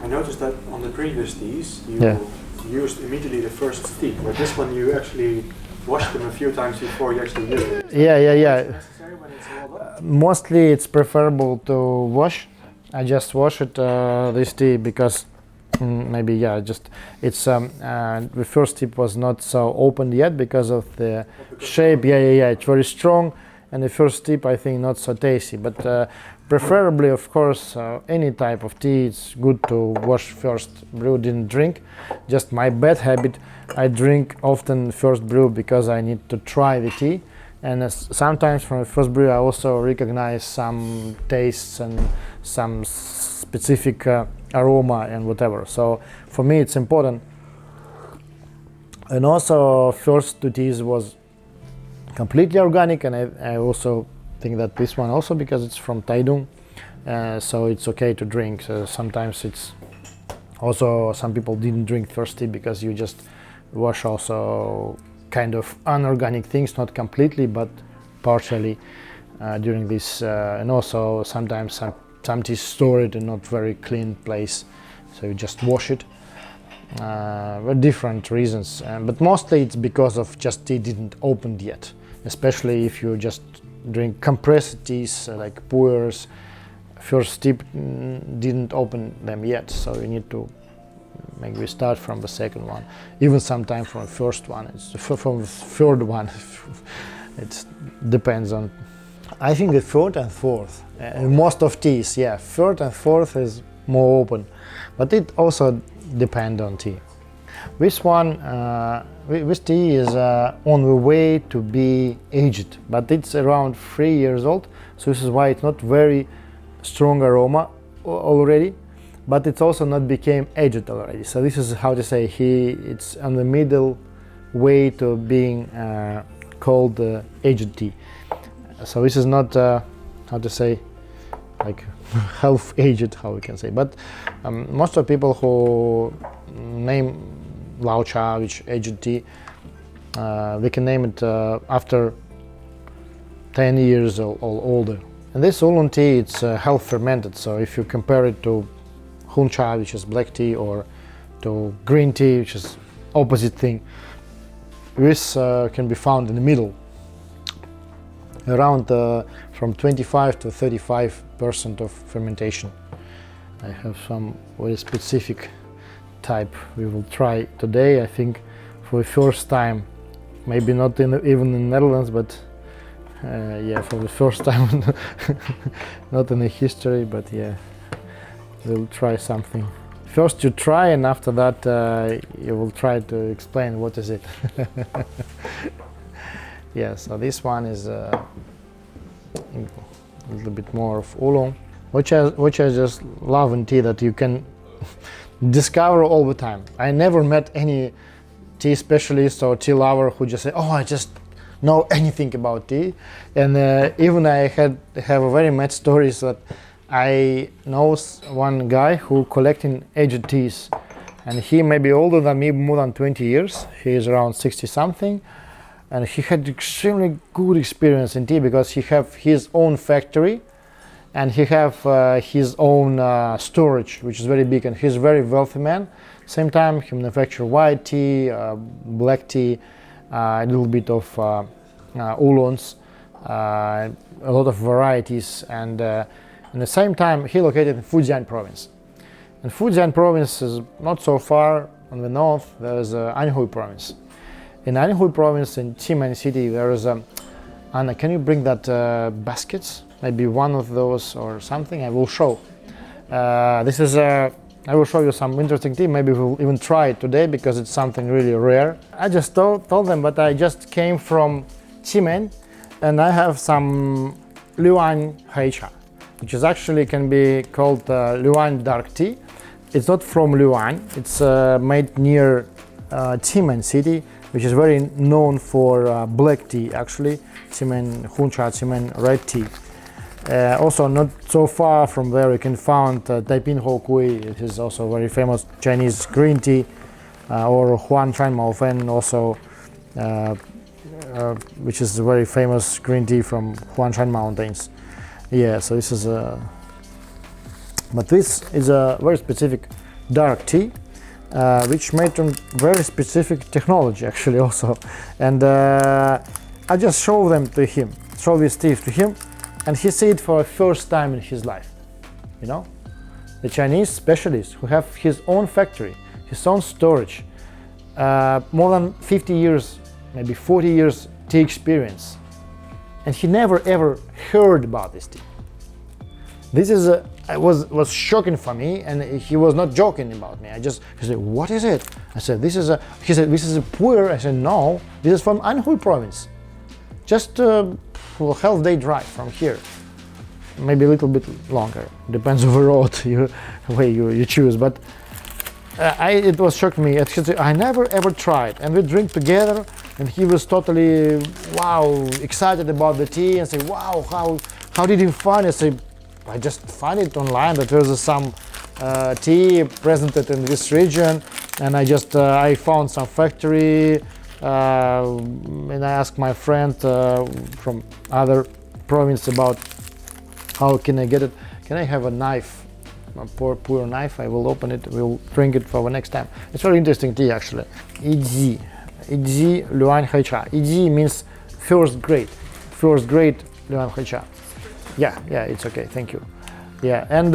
I noticed that on the previous teas you used immediately the first steep, but this one you actually washed them a few times before you actually used it. Yeah. Is it necessary when it's all done? Mostly it's preferable to wash. I just wash it this tea because maybe just it's the first tip was not so opened yet because of the shape. Yeah, it's very strong, and the first tip I think not so tasty, but preferably of course any type of tea it's good to wash first, brew, didn't drink. Just my bad habit, I drink often first brew because I need to try the tea, and sometimes from the first brew I also recognize some tastes and some specific aroma and whatever. So for me it's important. And also first two teas was completely organic, and I also think that this one also because it's from Taidung, so it's okay to drink. So sometimes it's also some people didn't drink first tea because you just wash also kind of unorganic things, not completely but partially during this, and also sometimes some tea stored in not very clean place, so you just wash it. For different reasons, but mostly it's because of just tea didn't open yet, especially if you just drink compressed teas like Puers. First tip didn't open them yet, so you need to maybe start from the second one, even sometimes from the first one. It's from the third one. It depends on. I think the third and fourth, most of teas, yeah, third and fourth is more open, but it also depend on tea. This one, this tea is on the way to be aged, but it's around 3 years old, so this is why it's not very strong aroma already, but it's also not became aged already. So this is how to say it's on the middle way to being called aged tea. So this is not how to say like half aged, how we can say, but most of people who name Lao Cha, which aged tea, they can name it after 10 years or older. And this oolong tea, it's half fermented, so if you compare it to Hun Cha, which is black tea, or to green tea, which is opposite thing, this can be found in the middle, around from 25 to 35% of fermentation. I have some very specific type we will try today, I think for the first time, maybe not even in the Netherlands, but yeah, for the first time, not in the history, but yeah, we'll try something. First you try, and after that you will try to explain what is it. Yeah, so this one is a little bit more of oolong, which I just love in tea, that you can discover all the time. I never met any tea specialist or tea lover who just say, oh, I just know anything about tea. And even I have a very mad stories that I know one guy who collecting aged teas, and he may be older than me, more than 20 years. He is around 60 something, and he had extremely good experience in tea because he have his own factory, and he have his own storage, which is very big, and he's a very wealthy man. Same time he manufacture white tea, black tea, a little bit of oolongs, a lot of varieties, and at the same time he located in Fujian province. And Fujian province is not so far on the north. There is Anhui province. In Anhui province, in Ximen city, there is Anna, can you bring that baskets? Maybe one of those or something. I will show. This is I will show you some interesting tea. Maybe we'll even try it today because it's something really rare. I just told them, but I just came from Ximen, and I have some Luan Hei Cha, which is actually can be called Luan dark tea. It's not from Luan. It's made near Ximen city, which is very known for black tea actually. Ximen Hun Cha, Ximen red tea. Also not so far from there you can find Taiping Ho Kui. It is also very famous Chinese green tea, or Huan Shan Mao Fen also, which is a very famous green tea from Huanshan Mountains. Yeah, so this is but this is a very specific dark tea, which made on very specific technology actually also. And I just show them to him, show these teas to him, and he see it for the first time in his life. You know, the Chinese specialist who have his own factory, his own storage, more than 50 years, maybe 40 years tea experience. and he never ever heard about this tea. This is was shocking for me, and he was not joking about me. He said, "What is it?" I said, "This is a." He said, "This is a puer." I said, "No, this is from Anhui province, just a half day drive from here, maybe a little bit longer. Depends on the road you choose." But it was shocking me. I never ever tried, and we drink together, and he was totally excited about the tea, and say, "Wow, how did you find it?" I say, "I just find it online that there's some tea presented in this region, and I found some factory, and I asked my friend from other province about how can I get it. Can I have a knife, a puer knife? I will open it. We'll drink it for the next time." It's very interesting tea actually. Idzi Luan Hei Cha. Idzi means first grade Luan Hei Cha. Yeah, it's okay, thank you. Yeah, and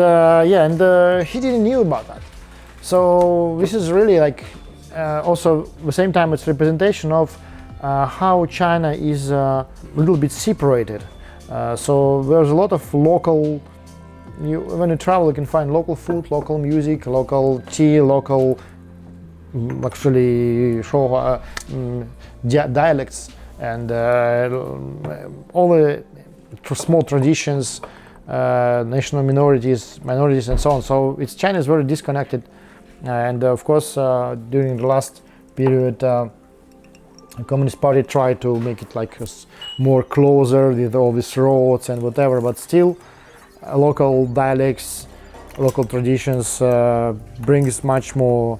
he didn't knew about that. So this is really like also at the same time it's representation of how China is a little bit separated. So there's a lot of local. When you travel, you can find local food, local music, local tea, local actually dialects, and all the small traditions, national minorities, and so on. So China is very disconnected, and of course during the last period the Communist Party tried to make it like more closer with all these roads and whatever, but still local dialects, local traditions brings much more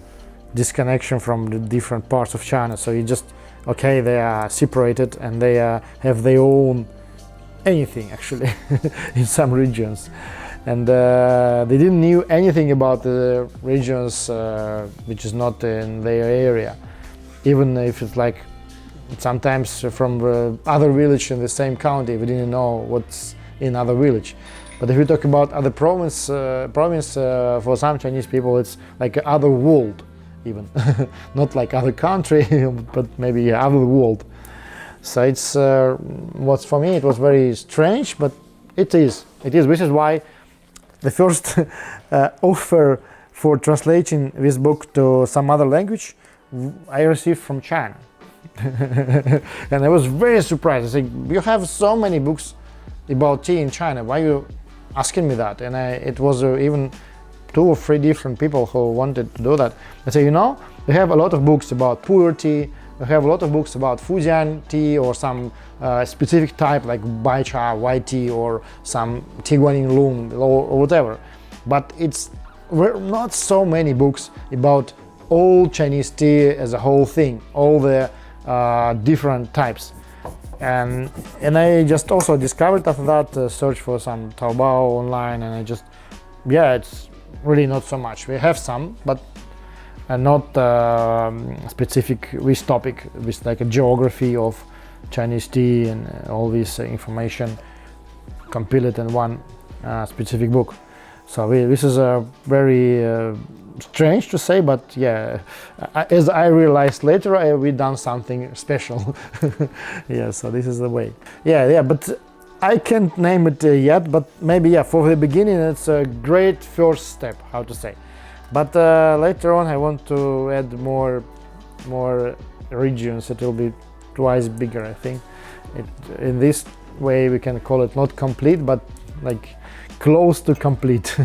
disconnection from the different parts of China. So they are separated, and they have their own anything actually in some regions, and they didn't knew anything about the regions which is not in their area, even if it's like sometimes from other village in the same county we didn't know what's in other village. But if we talk about other province for some Chinese people it's like other world even not like other country but maybe other world. So it's what's for me it was very strange, but it is. This is why the first offer for translating this book to some other language I received from China. And I was very surprised. I said, "You have so many books about tea in China, why are you asking me that?" And it was even 2 or 3 different people who wanted to do that. I say, we have a lot of books about puer tea. We have a lot of books about Fujian tea or some specific type like Bai Cha, white tea, or some Tiguan Lung or whatever. But we're not so many books about all Chinese tea as a whole thing, all the different types. And I just also discovered after that, search for some Taobao online, and it's really not so much. We have some, but not specific with topic, with like a geography of Chinese tea and all this information compiled in one specific book. So this is a very strange to say, but yeah, as I realized later, we done something special. Yeah, so this is the way. Yeah, but I can't name it yet, but maybe for the beginning it's a great first step, how to say. But later on I want to add more regions. It will be twice bigger, I think. In this way we can call it not complete, but like close to complete.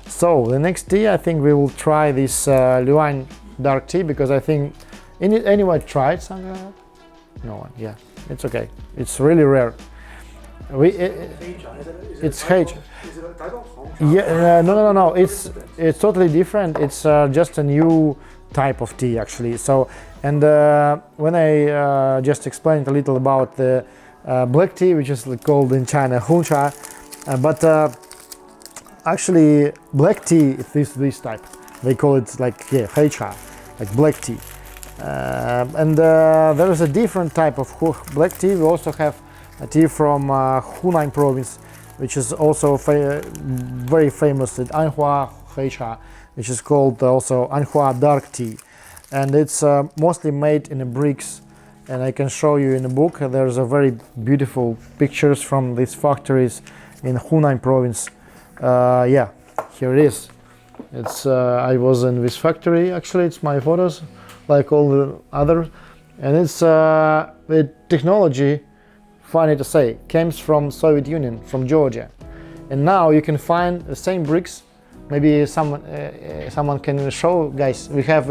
So the next tea, I think we will try this Luan dark tea, because I think anyone tried something like that? No one. Yeah, it's okay. It's really rare. It's Hei Cha. Is it a title? Yeah, no. It's totally different. It's just a new type of tea actually. So, and when I just explained a little about the black tea, which is called in China Hei Cha, but actually black tea is this type. They call it like Hei Cha, like black tea. And there is a different type of black tea. We also have a tea from Yunnan province, which is also very famous at Anhua Hei Cha, which is called also Anhua dark tea, and it's mostly made in bricks and I can show you in the book. There's a very beautiful pictures from these factories in Hunan province. Yeah, here it is. It's I was in this factory. Actually, it's my photos, like all the others, and it's the technology. Funny to say, came from Soviet Union, from Georgia, and now you can find the same bricks. Maybe someone can show, guys. We have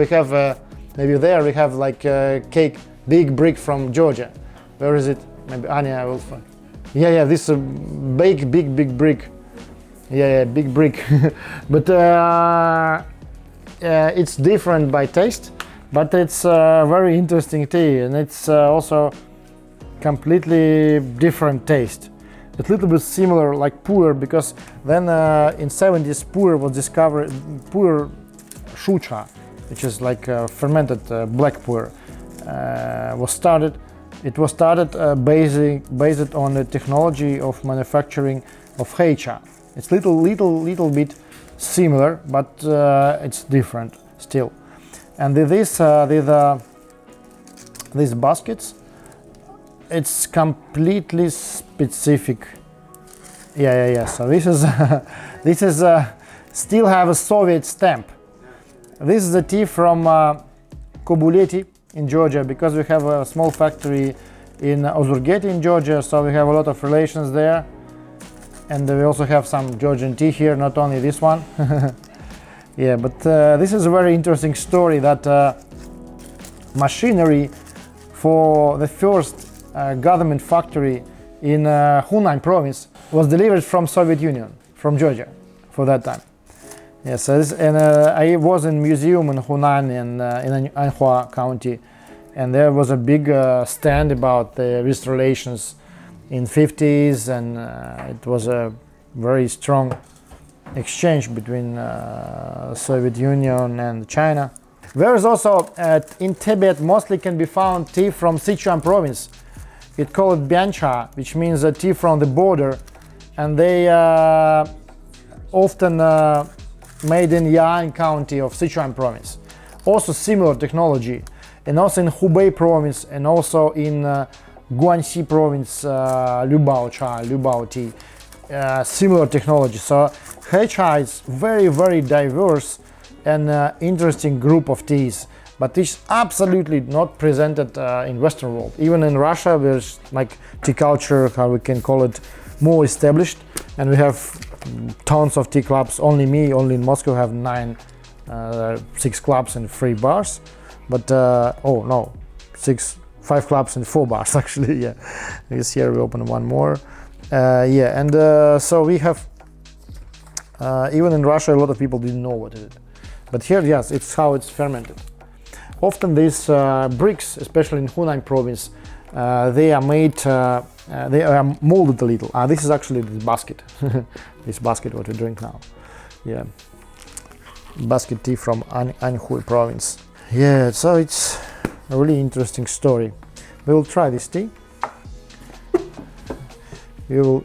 maybe there we have like a cake, big brick from Georgia. Where is it? Maybe Anya will find. Yeah, this big brick. Yeah, big brick. But it's different by taste, but it's very interesting tea, and it's also completely different taste. It's a little bit similar like Puer, because then in 70s Puer was discovered, Puer Chao Cha, which is like fermented black Puer, was started. It was started based on the technology of manufacturing of Hei Cha. It's little bit similar, but it's different still. And these baskets, it's completely specific. Yeah. So this is still have a Soviet stamp. This is the tea from Kobuleti in Georgia, because we have a small factory in Ozurgeti in Georgia, so we have a lot of relations there. And we also have some Georgian tea here, not only this one. Yeah, but this is a very interesting story that machinery for the first government factory in Hunan province was delivered from Soviet Union, from Georgia, for that time. Yes, I was in museum in Hunan in Anhua County, and there was a big stand about these relations in 50s, and it was a very strong exchange between Soviet Union and China. There is also in Tibet mostly can be found tea from Sichuan province. It called Biancha, which means tea from the border, and they often made in Yunnan County of Sichuan province. Also similar technology, and also in Hubei province, and also in Guangxi province, Lubao tea, similar technology. So Hei Cha is very diverse and interesting group of teas, but it's absolutely not presented in Western world. Even in Russia, there's like tea culture, how we can call it, more established, and we have tons of tea clubs. Only in Moscow have 6 clubs and 3 bars, but 5 clubs and 4 bars actually. Yeah, this year we open one more. Yeah, and so we have even in Russia a lot of people didn't know what it is, but here, yes, it's how it's fermented. Often these bricks, especially in Hunan province, they are made, they are molded a little. This is actually the basket. This basket what we drink now. Yeah, basket tea from Anhui province. Yeah, so it's a really interesting story. We will try this tea. You will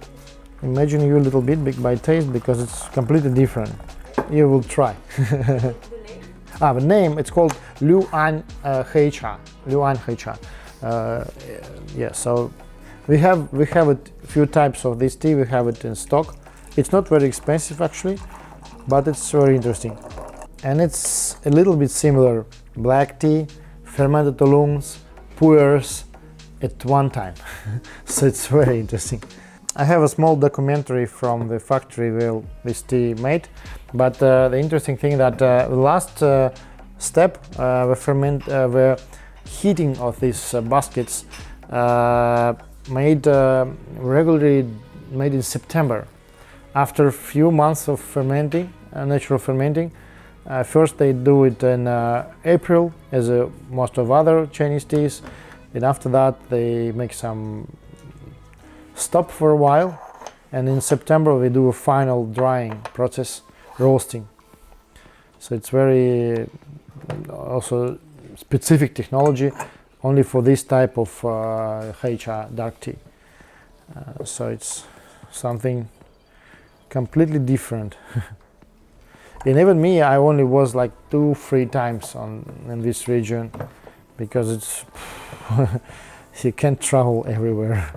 imagine you a little bit by taste, because it's completely different. You will try. The name, it's called Luan Hei Cha. Luan Hei Cha. Yeah, so we have it, a few types of this tea. We have it in stock. It's not very expensive actually, but it's very interesting. And it's a little bit similar. Black tea, fermented oolongs, puers at one time. So it's very interesting. I have a small documentary from the factory where this tea made, but the interesting thing that the last step, the heating of these baskets regularly made in September. After a few months of fermenting, natural fermenting, first they do it in April, as most of other Chinese teas, and after that they make some stop for a while, and in September we do a final drying process, roasting. So it's very also specific technology only for this type of Hei Cha dark tea. So it's something completely different. And even me, I only was like 2-3 times in this region, because it's You can't travel everywhere.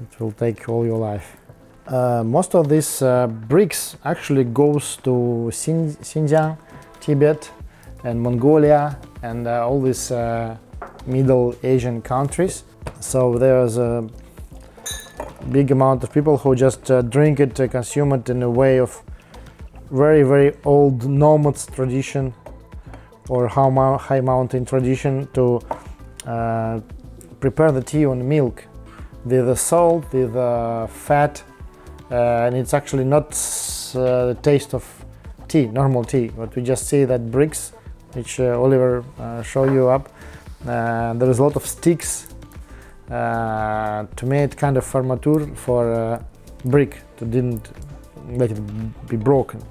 It will take all your life. Most of these bricks actually goes to Xinjiang, Tibet, and Mongolia, and all these Middle Asian countries. So there's a big amount of people who just drink it, consume it in a way of very, very old nomads tradition or high mountain tradition to prepare the tea on milk with the salt, with the fat, and it's actually not the taste of tea, normal tea, but we just see that bricks, which Oliver show you up. There is a lot of sticks to make kind of formature for brick to didn't let it be broken.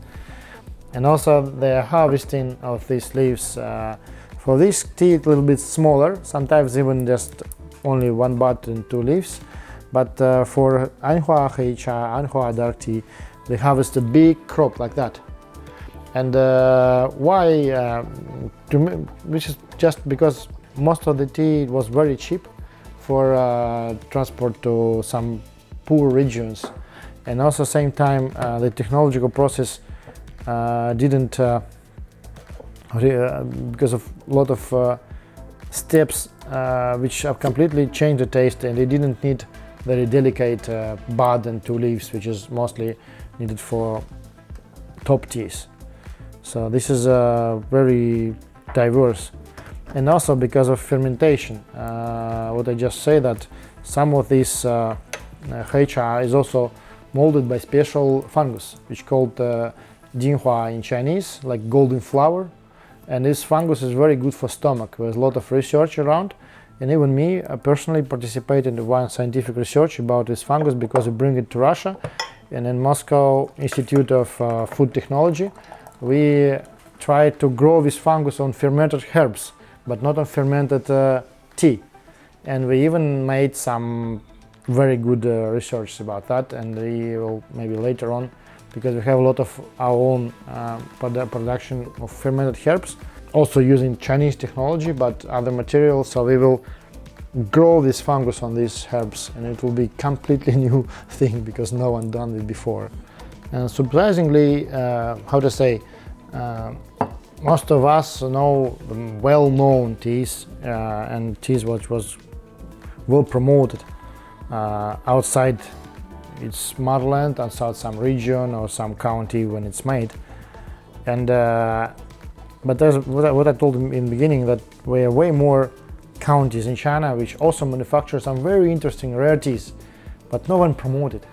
And also the harvesting of these leaves. For this tea, it's a little bit smaller, sometimes even just only one bud and two leaves. But for Anhua Hei Cha, Anhua dark tea, they harvest a big crop like that. And why? Which is just because most of the tea was very cheap for transport to some poor regions. And also same time, the technological process didn't, because of a lot of steps which have completely changed the taste, and they didn't need very delicate bud and two leaves, which is mostly needed for top teas. So this is very diverse. And also because of fermentation, what I just say that some of this Hei Cha is also molded by special fungus, which called Jinhua in Chinese, like golden flower. And this fungus is very good for stomach. There's a lot of research around, and even me, I personally participate in one scientific research about this fungus because we bring it to Russia, and in Moscow Institute of Food Technology, we try to grow this fungus on fermented herbs, but not on fermented tea. And we even made some very good research about that, and we will maybe later on, because we have a lot of our own production of fermented herbs, also using Chinese technology but other materials. So we will grow this fungus on these herbs, and it will be completely new thing because no one done it before. And surprisingly, how to say, most of us know well-known teas and teas which was well promoted outside its motherland, outside some region or some county when it's made. And but there's what I told in the beginning, that there are way more counties in China which also manufacture some very interesting rare teas, but no one promoted.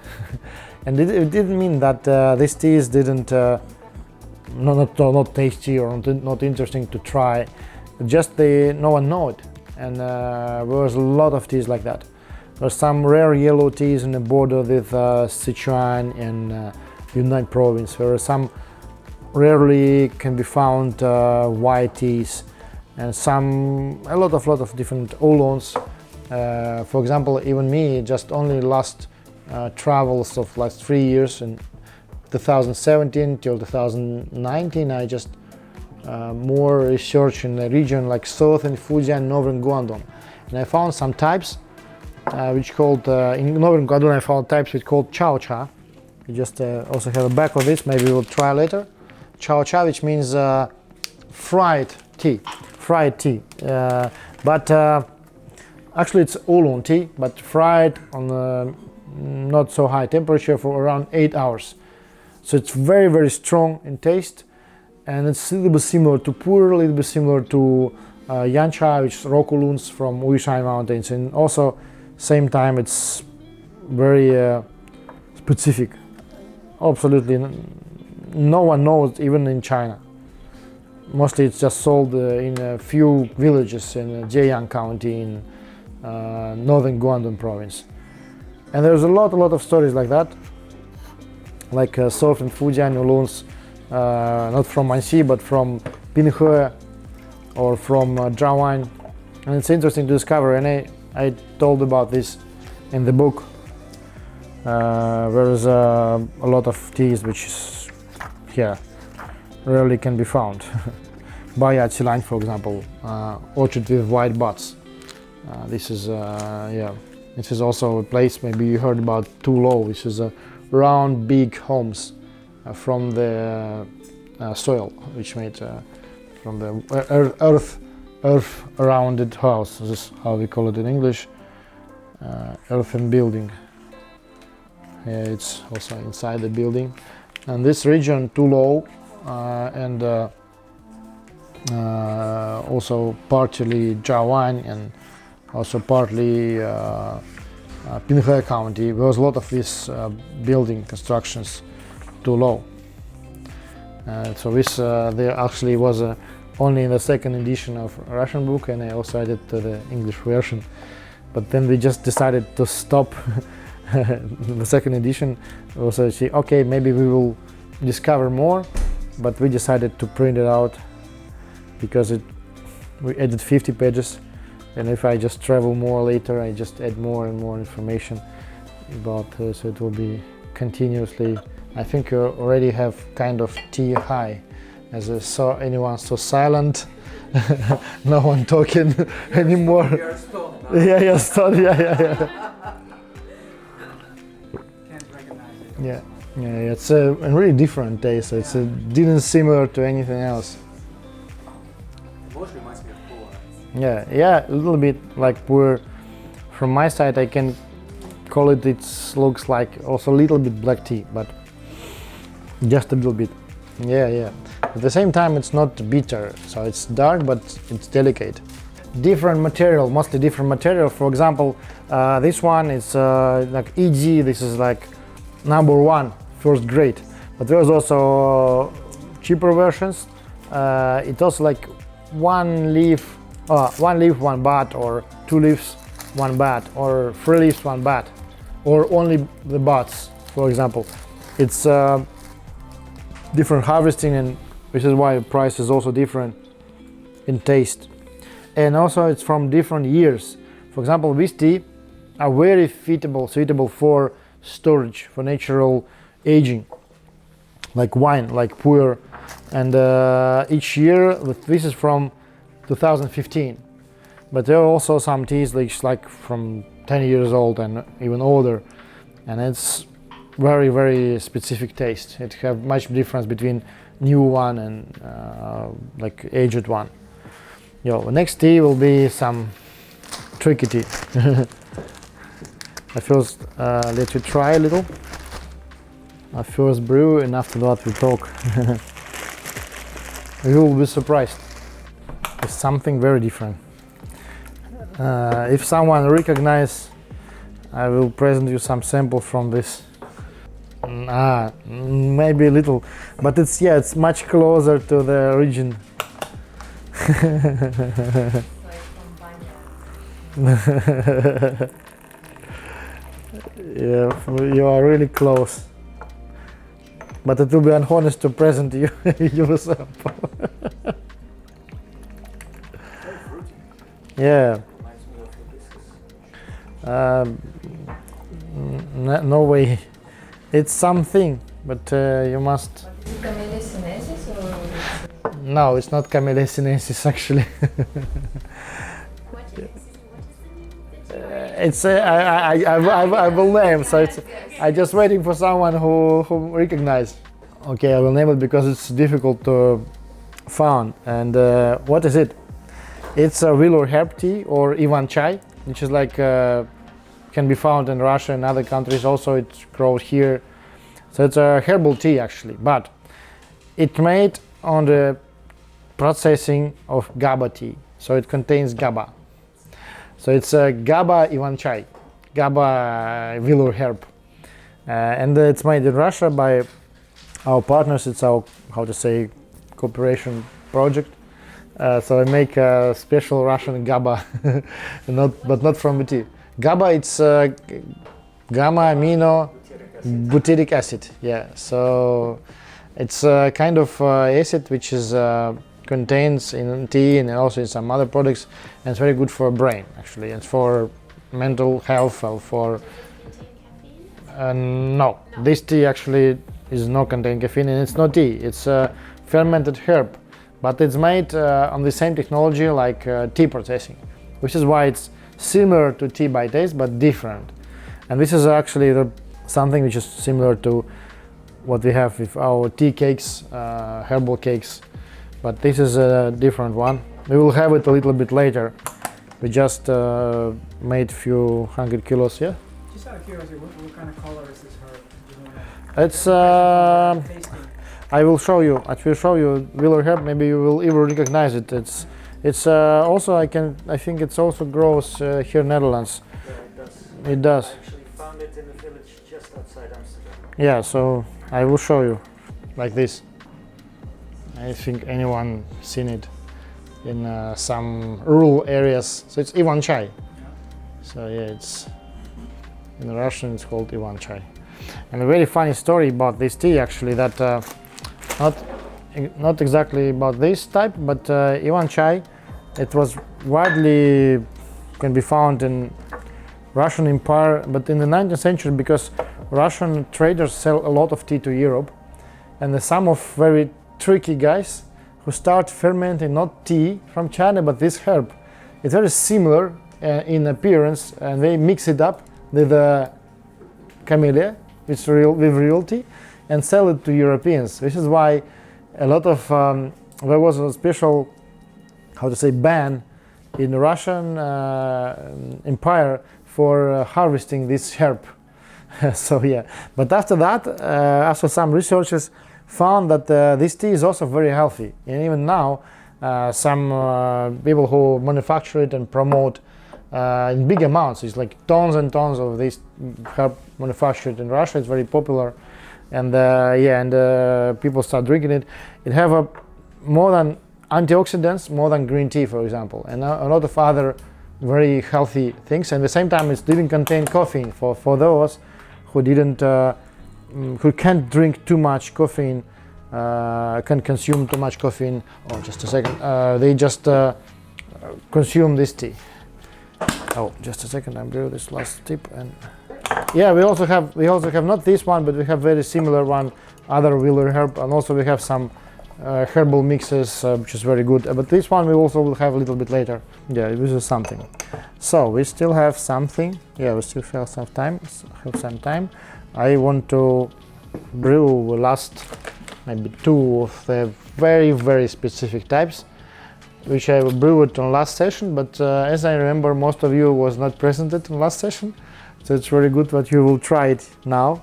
And it didn't mean that these teas didn't not tasty or not interesting to try, just no one know it. And there was a lot of teas like that. There's some rare yellow teas in the border with Sichuan and Yunnan province. There are some rarely can be found white teas, and a lot of different oolongs. For example, even me, just only last travels of last 3 years, in 2017 till 2019, I just more research in the region like southern Fujian, northern Guangdong, and I found some types which called in northern Guangdong. I found types which called Chao Cha. We just also have a back of this. Maybe we'll try later. Chao Cha, which means fried tea. But actually it's oolong tea, but fried on not so high temperature for around 8 hours. So it's very, very strong in taste, and it's a little bit similar to Puer, a little bit similar to Yan Cha, which is rock oolongs from Moychay mountains, and also same time it's very specific. Absolutely no one knows, even in China. Mostly it's just sold in a few villages in Jieyang County in northern Guangdong province. And there's a lot of stories like that, like southern Fujian oolongs, not from Anxi but from Binhe or from Zhaoan. And it's interesting to discover, and I told about this in the book. There is a lot of teas which is here rarely can be found. Baya Tsilan, for example, orchid with white buds. This is this is also a place maybe you heard about Tulo, which is a round big homes from the soil, which made from the earth rounded house. This is how we call it in English, earthen building. It's also inside the building. And this region, Tulo, and also partly Jiawan and also partly Pinhe County, there was a lot of these building constructions Tulo. So this there actually was only in the second edition of Russian book, and I also added to the English version. But then we just decided to stop the second edition. Also say, okay, maybe we will discover more, but we decided to print it out because we added 50 pages, and if I just travel more later, I just add more and more information about so it will be continuously. I think you already have kind of tea high, as I saw anyone so silent, no one talking anymore. We are stoned now. Yeah, stoned. Yeah. Can't recognize it. Yeah, it's a really different taste. It's didn't similar to anything else. Mostly reminds me of Puer. Yeah, a little bit like Puer. From my side, I can call it. It looks like also a little bit black tea, but just a little bit. Yeah. At the same time, it's not bitter, so it's dark, but it's delicate. Different material, mostly different material. For example, this one is like EG. This is like number 1, first grade. But there's also cheaper versions. It's also like 1 leaf, 1 baht, or 2 leaves, 1 baht, or 3 leaves, 1 baht, or only the bahts. For example, it's different harvesting, and which is why the price is also different in taste. And also it's from different years. For example, this tea are very suitable for storage, for natural aging, like wine, like Puer. And each year, this is from 2015. But there are also some teas like from 10 years old and even older. And it's very, very specific taste. It have much difference between new one and like aged one. The next tea will be some tricky tea. I first let you try a little. I first brew, and after that we talk. You will be surprised. It's something very different. If someone recognize, I will present you some sample from this. Maybe a little, but it's much closer to the origin. Yeah, you are really close. But it will be honest to present you your sample. Yeah. No way. It's something, but you must. Is it Camellia sinensis or? No, it's not Camellia sinensis actually. What is It's I will name, so it's I just waiting for someone who recognize. Okay, I will name it because it's difficult to find. And what is it? It's a willowherb tea or Ivan chai, which is like can be found in Russia and other countries. Also, it grows here. So it's a herbal tea actually, but it's made on the processing of GABA tea. So it contains GABA. So it's a GABA Ivan chai, GABA willowherb, and it's made in Russia by our partners. It's our cooperation project. So I make a special Russian GABA, but not from the tea. GABA, it's gamma amino butyric acid. Yeah, so it's a kind of acid which is contains in tea and also in some other products, and it's very good for brain actually, and for mental health. Or for no, this tea actually is not contain caffeine, and it's not tea. It's a fermented herb, but it's made on the same technology like tea processing, which is why it's similar to tea by taste, but different. And this is actually something which is similar to what we have with our tea cakes, herbal cakes, but this is a different one. We will have it a little bit later. We just made few 100 kilos, yeah? Just out of curiosity, what kind of color is this herb? It's I will show you willowherb. Maybe you will even recognize it. It's also I think it's also grows here in Netherlands. Yeah, it does. I actually found it in a village just outside Amsterdam. Yeah, so I will show you like this. I think anyone seen it in some rural areas. So it's Ivan Chai. So yeah, it's in Russian it's called Ivan Chai. And a very funny story about this tea actually, that not exactly about this type, but Ivan Chai, it was widely can be found in Russian Empire, but in the 19th century, because Russian traders sell a lot of tea to Europe, and some of very tricky guys who start fermenting not tea from China but this herb. It's very similar in appearance, and they mix it up with camellia, with real tea, and sell it to Europeans. This is why a lot of there was a special, how to say, ban in the Russian Empire for harvesting this herb. So yeah, but after that, after some researchers found that this tea is also very healthy, and even now some people who manufacture it and promote in big amounts, it's like tons and tons of this herb manufactured in Russia. It's very popular, and people start drinking it. It have more than antioxidants, more than green tea, for example, and a lot of other very healthy things. And at the same time, it didn't contain caffeine for those who can't drink too much caffeine, can consume too much caffeine. Oh, just a second. They just consume this tea. Oh, just a second. I'm doing this last tip, and yeah, we also have not this one, but we have very similar one, other willowherb, and also we have some herbal mixes, which is very good. But this one we also will have a little bit later. Yeah, this is something. So we still have something. Yeah, we still have some time. I want to brew last maybe two of the very specific types, which I brewed on last session. But as I remember, most of you was not present at the last session, so it's very good that you will try it now.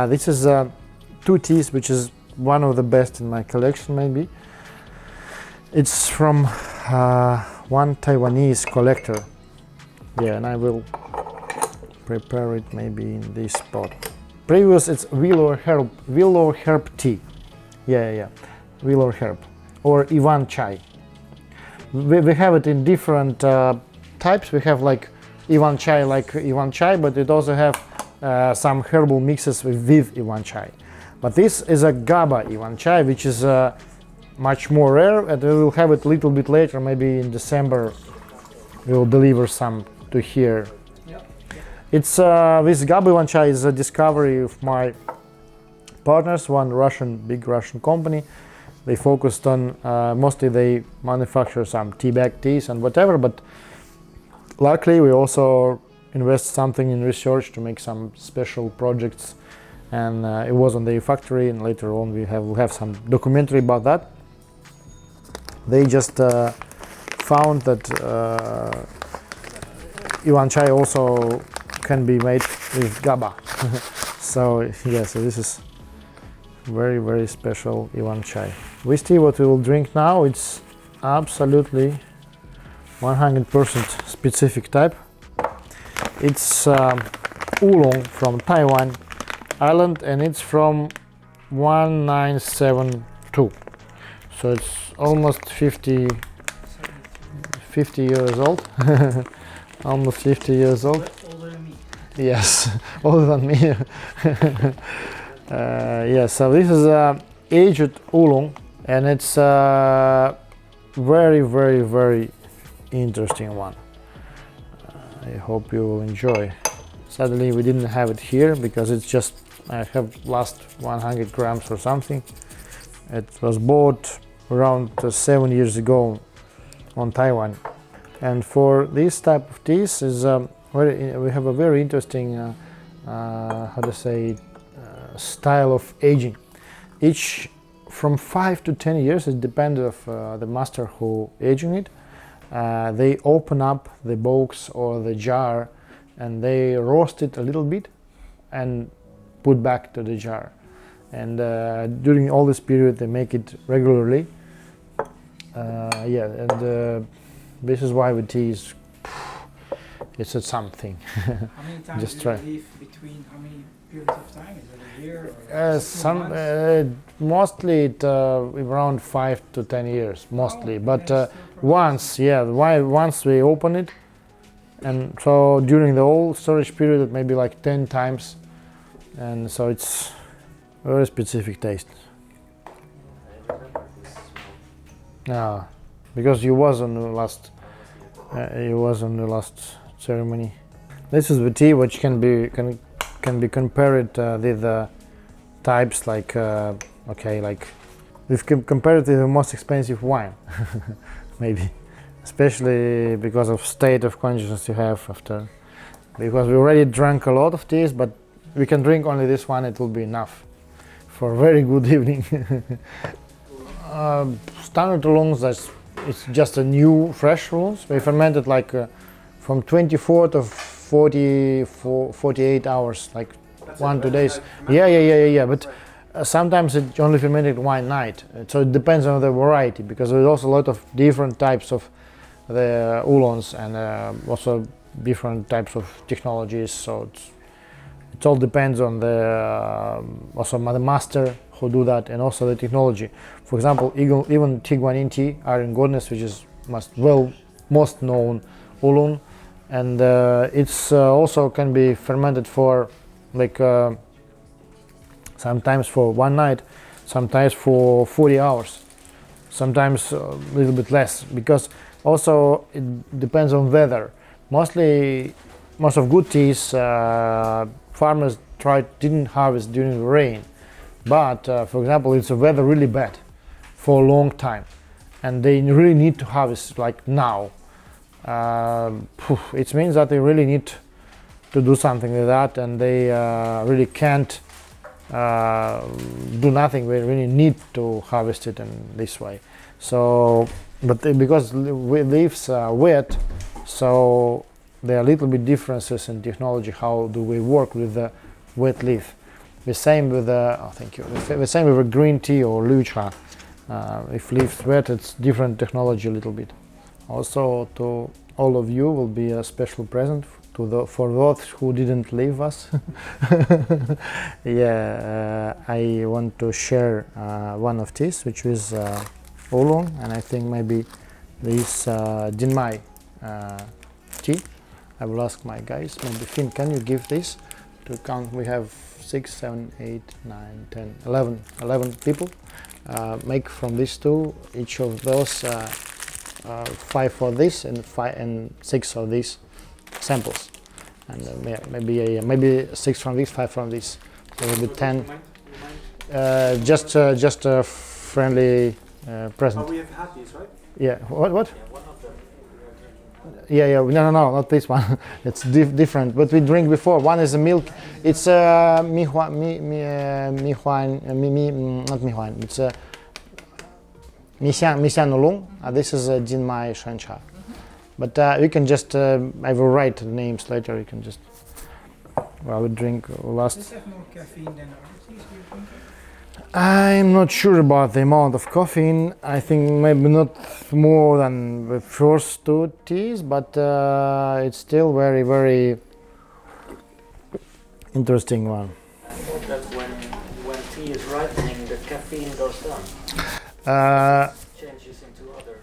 This is two teas, which is one of the best in my collection, maybe. It's from one Taiwanese collector. Yeah, and I will prepare it maybe in this spot. Previous, it's willowherb tea. Yeah, willowherb or Ivan Chai. We have it in different types. We have like Ivan Chai, but it also have some herbal mixes with Ivan Chai. But this is a GABA Ivan Chai, which is much more rare, and we will have it a little bit later, maybe in December. We will deliver some to here. Yep. It's this GABA Ivan Chai is a discovery of my partners, one big Russian company. They focused on mostly they manufacture some tea bag teas and whatever, but luckily we also invest something in research to make some special projects, and it was on their factory, and later on we'll have some documentary about that. They just found that Ivan Chai also can be made with GABA. So yeah, so this is very special Ivan Chai. We see what we will drink now. It's absolutely 100% specific type. It's oolong from Taiwan island, and it's from 1972. So it's almost 50 years old. Almost 50 years old. Older than me. Yes, older than me. Yeah, so this is aged oolong, and it's very interesting one. I hope you will enjoy. Sadly, we didn't have it here because it's just I have lost 100 grams or something. It was bought around 7 years ago on Taiwan, And for this type of teas is we have a very interesting style of aging. Each from 5 to 10 years, it depends of the master who aging it. They open up the box or the jar and they roast it a little bit and put back to the jar. And during all this period, they make it regularly. This is why with tea is it's a something. How many times Just do try. you leave between how many periods of time? Is it a year or 2 months? Mostly around 5 to 10 years, mostly. Oh, But okay, still once we open it, and so during the whole storage period, it may be like 10 times, and so it's very specific taste. Yeah, because you was on the last ceremony. This is the tea which can be compared with types like like we've compared it to the most expensive wine, maybe, especially because of state of consciousness you have after. Because we already drank a lot of teas, but we can drink only this one. It will be enough for a very good evening. Standard oolongs, it's just a new fresh oolongs. We fermented like from 24 to 48 hours, like That's 1-2 it, days. like Yeah. But sometimes it only fermented one night. So it depends on the variety, because there's also a lot of different types of the oolongs and also different types of technologies. So it all depends on the also the master who do that, and also the technology. For example, even Taiwanese tea, Iron Goddess, which is most known oolong, and it's also can be fermented for like sometimes for one night, sometimes for 40 hours, sometimes a little bit less, because also it depends on weather. Most of good teas farmers didn't harvest during the rain, but for example, it's the weather really bad for a long time, and they really need to harvest like now. It means that they really need to do something with that, and they really can't do nothing. We really need to harvest it in this way. So, because leaves are wet, so there are a little bit differences in technology. How do we work with the wet leaf? The same with the same with a green tea or Hei Cha. If leaves wet, it's different technology a little bit. Also, to all of you will be a special present for those who didn't leave us. I want to share one of these, which is oolong, and I think maybe this Jinmai tea. I will ask my guys. Maybe Finn, can you give this to count? We have 6, 7, 8, 9, 10, 11 people. Make from these two, each of those 5 for this and 6 of these samples, and maybe 6 from this, 5 from this. So it will be 10. Just a friendly present. Oh, we have had these, right? Yeah. What? Yeah, one of them. Yeah. No, not this one. It's different. But we drink before. One is a milk. It's not mihuan. It's mixian oolong. This is a Jinmai Shancha. But you can just. I will write the names later. You can just. Well, we drink last. Does this have more caffeine than other teas we drink? I'm not sure about the amount of caffeine. I think maybe not more than the first 2 teas, but it's still very, very interesting one. I thought that when tea is ripening, the caffeine goes down, changes into other.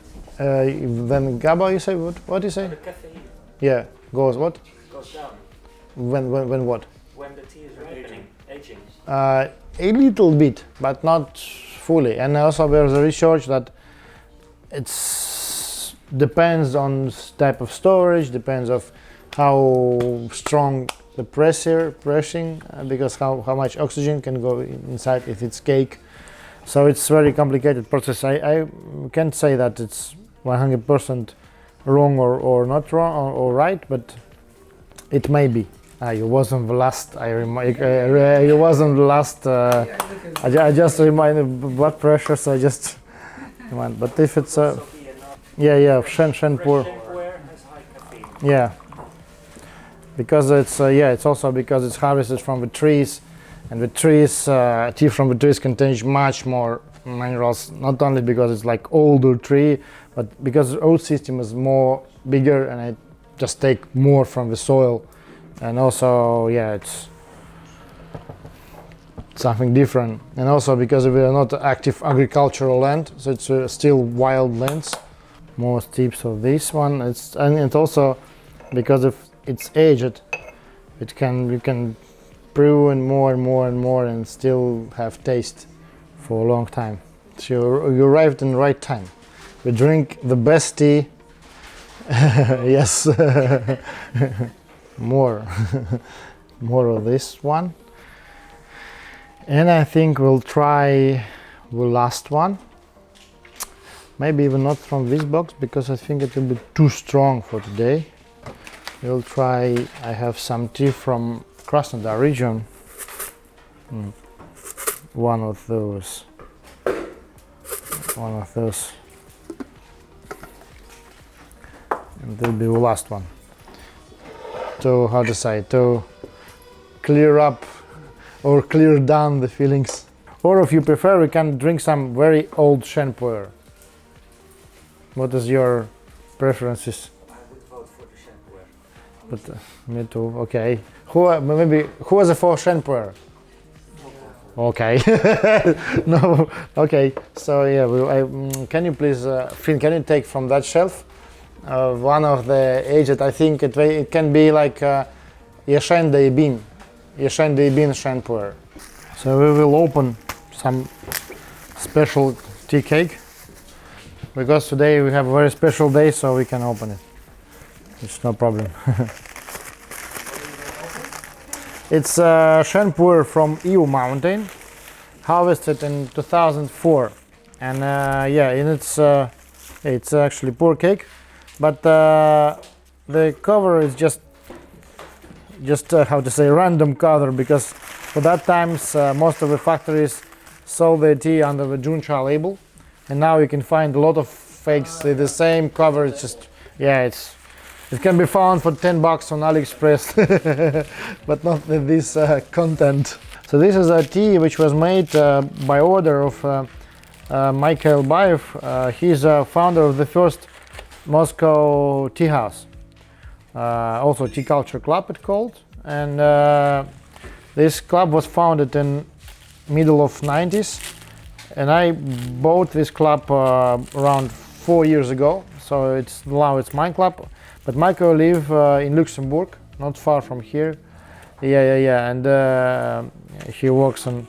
Then GABA, you say what you say? The caffeine Yeah, goes what? goes down When what? when the tea is ripening, aging. A little bit, but not fully. And also there's a research that it's depends on type of storage, depends of how strong the pressing, because how much oxygen can go inside if it's cake. So it's very complicated process. I can't say that it's 100% wrong or not wrong or right, but it may be. You wasn't the last. You wasn't the last. I just reminded blood pressure, so I just remind. But if it's yeah, Shen Puer. Puer has high caffeine. Yeah, because it's also because it's harvested from the trees, and the trees tea from the trees contains much more minerals. Not only because it's like older tree, but because the root system is more bigger and it just take more from the soil. And also, yeah, it's something different. And also because we are not active agricultural land, so it's still wild lands. More tips of this one. And also because if it's aged, you can brew and more and more and more and still have taste for a long time. So you arrived in the right time. We drink the best tea. Yes. More of this one, and I think we'll try the last one, maybe even not from this box because I think it will be too strong for today. We'll try, I have some tea from Krasnodar region, one of those, and will be the last one. To clear up or clear down the feelings. Or if you prefer, we can drink some very old Shen Puer. What is your preferences? I would vote for the Shen Puer. But me too. Okay. Who was a for Shen Puer? Okay. No. Okay. So yeah, can you please, Finn? Can you take from that shelf? One of the aged, I think it can be like Yeshen Deibin Shen Puer. So we will open some special tea cake because today we have a very special day, so we can open it. It's no problem. It's Shen Puer from EU mountain, harvested in 2004, and yeah, and it's actually Puer cake. But the cover is just how to say random cover, because for that times most of the factories sold their tea under the Juncha label, and now you can find a lot of fakes with the same cover. It's just it can be found for $10 on AliExpress, but not with this content. So this is a tea which was made by order of Mikhail Bayev. He's a founder of the first Moscow tea house, also tea culture club it's called, and this club was founded in middle of 90s, and I bought this club around 4 years ago, so now it's my club. But Michael live in Luxembourg, not far from here. And he works on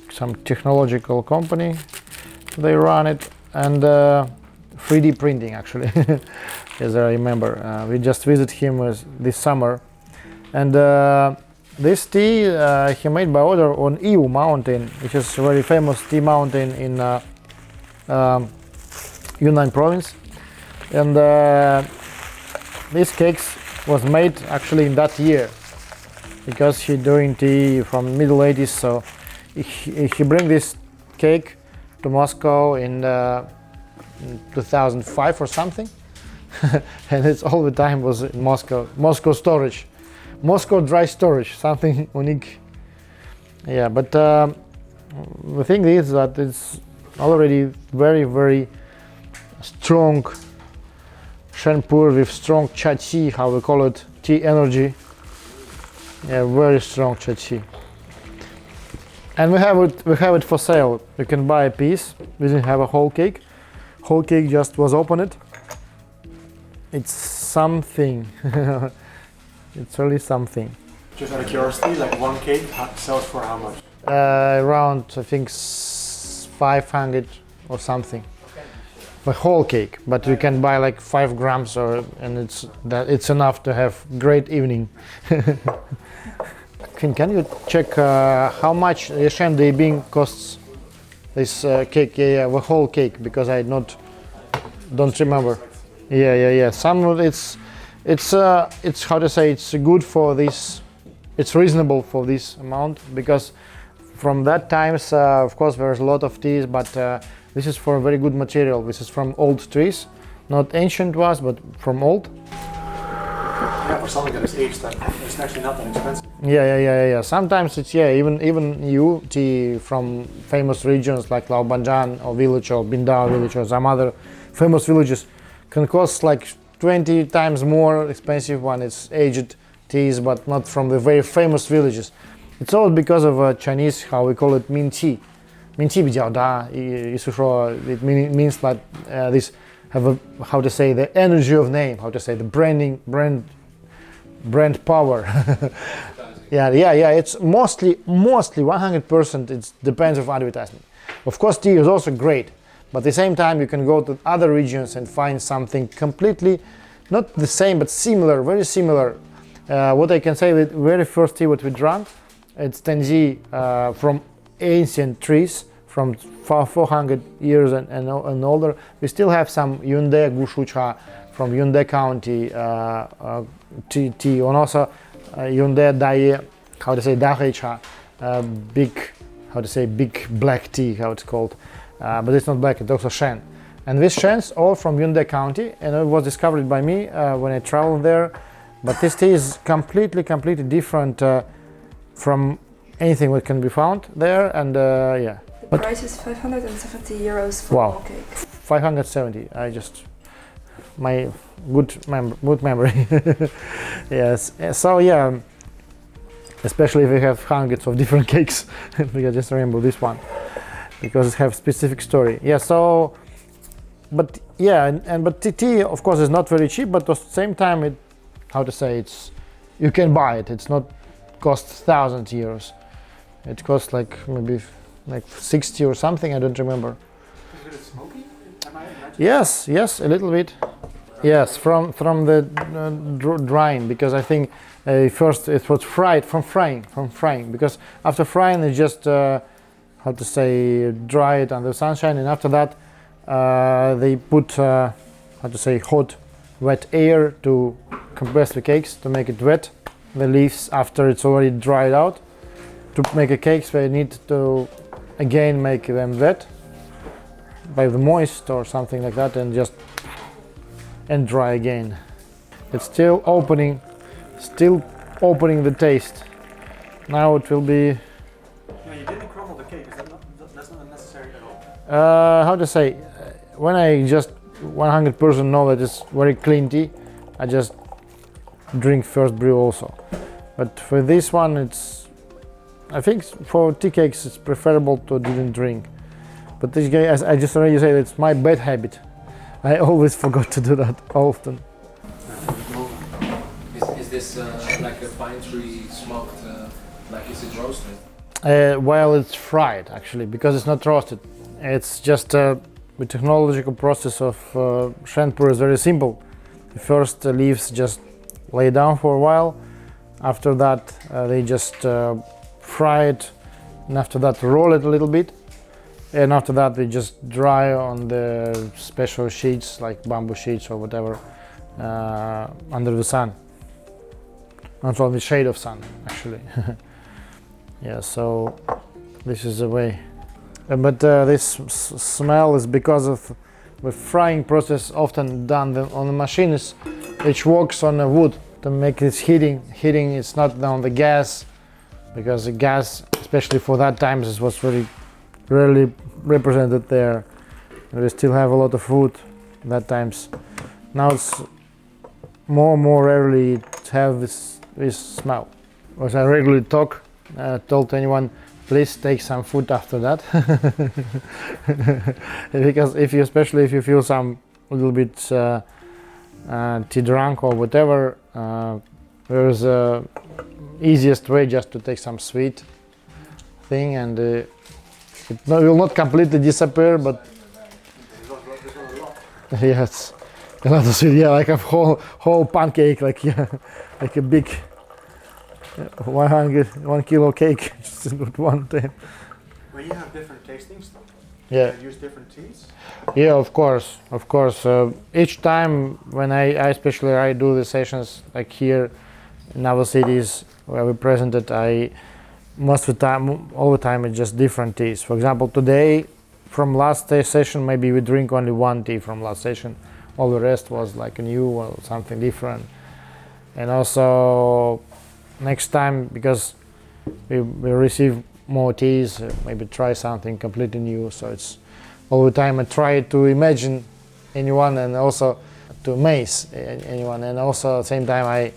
some technological company. They run it, and 3D printing actually, as I remember. We just visit him this summer, and this tea he made by order on EU mountain, which is a very famous tea mountain in Yunnan province, and this cakes was made actually in that year, because he doing tea from middle 80s, so he bring this cake to Moscow in 2005 or something, and it's all the time was in Moscow storage, Moscow dry storage, something unique. Yeah, but the thing is that it's already very, very strong Shen Puer with strong Cha Chi, how we call it, tea energy. Yeah, very strong Cha Chi. And we have it for sale. You can buy a piece. We didn't have a whole cake. Whole cake just was opened. It's something. It's really something. Just out of curiosity, like one cake sells for how much? Around, I think, 500 or something. The whole cake, but you can buy like 5 grams, and it's enough to have great evening. Can you check how much Yeshen Deibin costs this cake? Yeah, the whole cake, because I don't remember. Yeah. Some of it's how to say, it's good for this. It's reasonable for this amount because from that times, of course, there's a lot of teas, but this is for a very good material. This is from old trees, not ancient ones, but from old. Yeah, for something that is aged, that it's actually not that expensive. Yeah. Sometimes it's even new tea from famous regions like Laobanjan or village or Bindao village or some other famous villages can cost like 20 times more expensive when it's aged teas, but not from the very famous villages. It's all because of Chinese, how we call it, 名气. 名气比较大, 意思说 it means that this have a, how to say, the energy of name, how to say, the brand power. yeah, it's mostly 100%, it depends on advertisement. Of course, tea is also great, but at the same time you can go to other regions and find something completely, not the same, but similar, very similar. What I can say, the very first tea what we drank, it's Tenzi from ancient trees, from 400 years and older. We still have some Yunde Gushu Cha from Yunde County tea, and also Yunde Dai, how to say, Hei Cha, big black tea, how it's called, but it's not black, it's also Shen. And these Shens all from Yunde County, and it was discovered by me when I traveled there. But this tea is completely different from anything that can be found there, and yeah. The price is 570 euros for Wow. one cake. 570. My good memory. Yes. So yeah, especially if we have hundreds of different cakes, we can just remember this one because it has specific story. Yeah. So, but yeah, but tea of course is not very cheap, but at the same time it, how to say, it's, you can buy it. It's not cost 1,000 euros. It costs like maybe like 60 or something. I don't remember. Is it smoky? Am I imagining? Yes, a little bit. Yes, from the drying, because I think first it was fried from frying, because after frying they just how to say, dry it under the sunshine, and after that they put how to say, hot wet air to compress the cakes to make it wet. The leaves after it's already dried out. To make a cakes they need to again make them wet by the moist or something like that, and dry again. It's still opening the taste. Now it will be. Yeah, you didn't crumble the cake. That's not necessary at all. How to say? When I just 100% know that it's very clean tea, I just drink first brew also. But for this one, it's, I think for tea cakes it's preferable to didn't drink. But this guy, as I just already said, it's my bad habit. I always forgot to do that often. Is this like a pine tree smoked, like is it roasted? Well, it's fried actually, because it's not roasted. It's just the technological process of Raw Puer is very simple. The first leaves just lay down for a while. After that, they just fry it, and after that roll it a little bit. And after that, they just dry on the special sheets, like bamboo sheets or whatever, under the sun. Not on the shade of sun, actually. Yeah, so this is the way. But this smell is because of the frying process often done on the machines which works on the wood to make this heating. Heating is not on the gas, because the gas, especially for that times, it was very rarely represented there. And we still have a lot of wood that times. Now it's more rarely to have this smell. As I regularly told anyone, please take some food after that. Because especially if you feel some a little bit tea drunk or whatever, there's a easiest way just to take some sweet thing, and it will not completely disappear, but yes, a lot of sweet. Yeah, like a whole pancake, like yeah, like a big 1 kilo cake just at one time. When you have different tastings, Yeah. use different teas? Yeah, of course, of course. Each time when I especially I do the sessions like here in our cities where we presented, I most of the time, all the time, it's just different teas. For example, today from last session, maybe we drink only one tea from last session. All the rest was like a new or something different. And also next time, because we receive more teas, maybe try something completely new. So it's all the time I try to imagine anyone and also to amaze anyone. And also at the same time I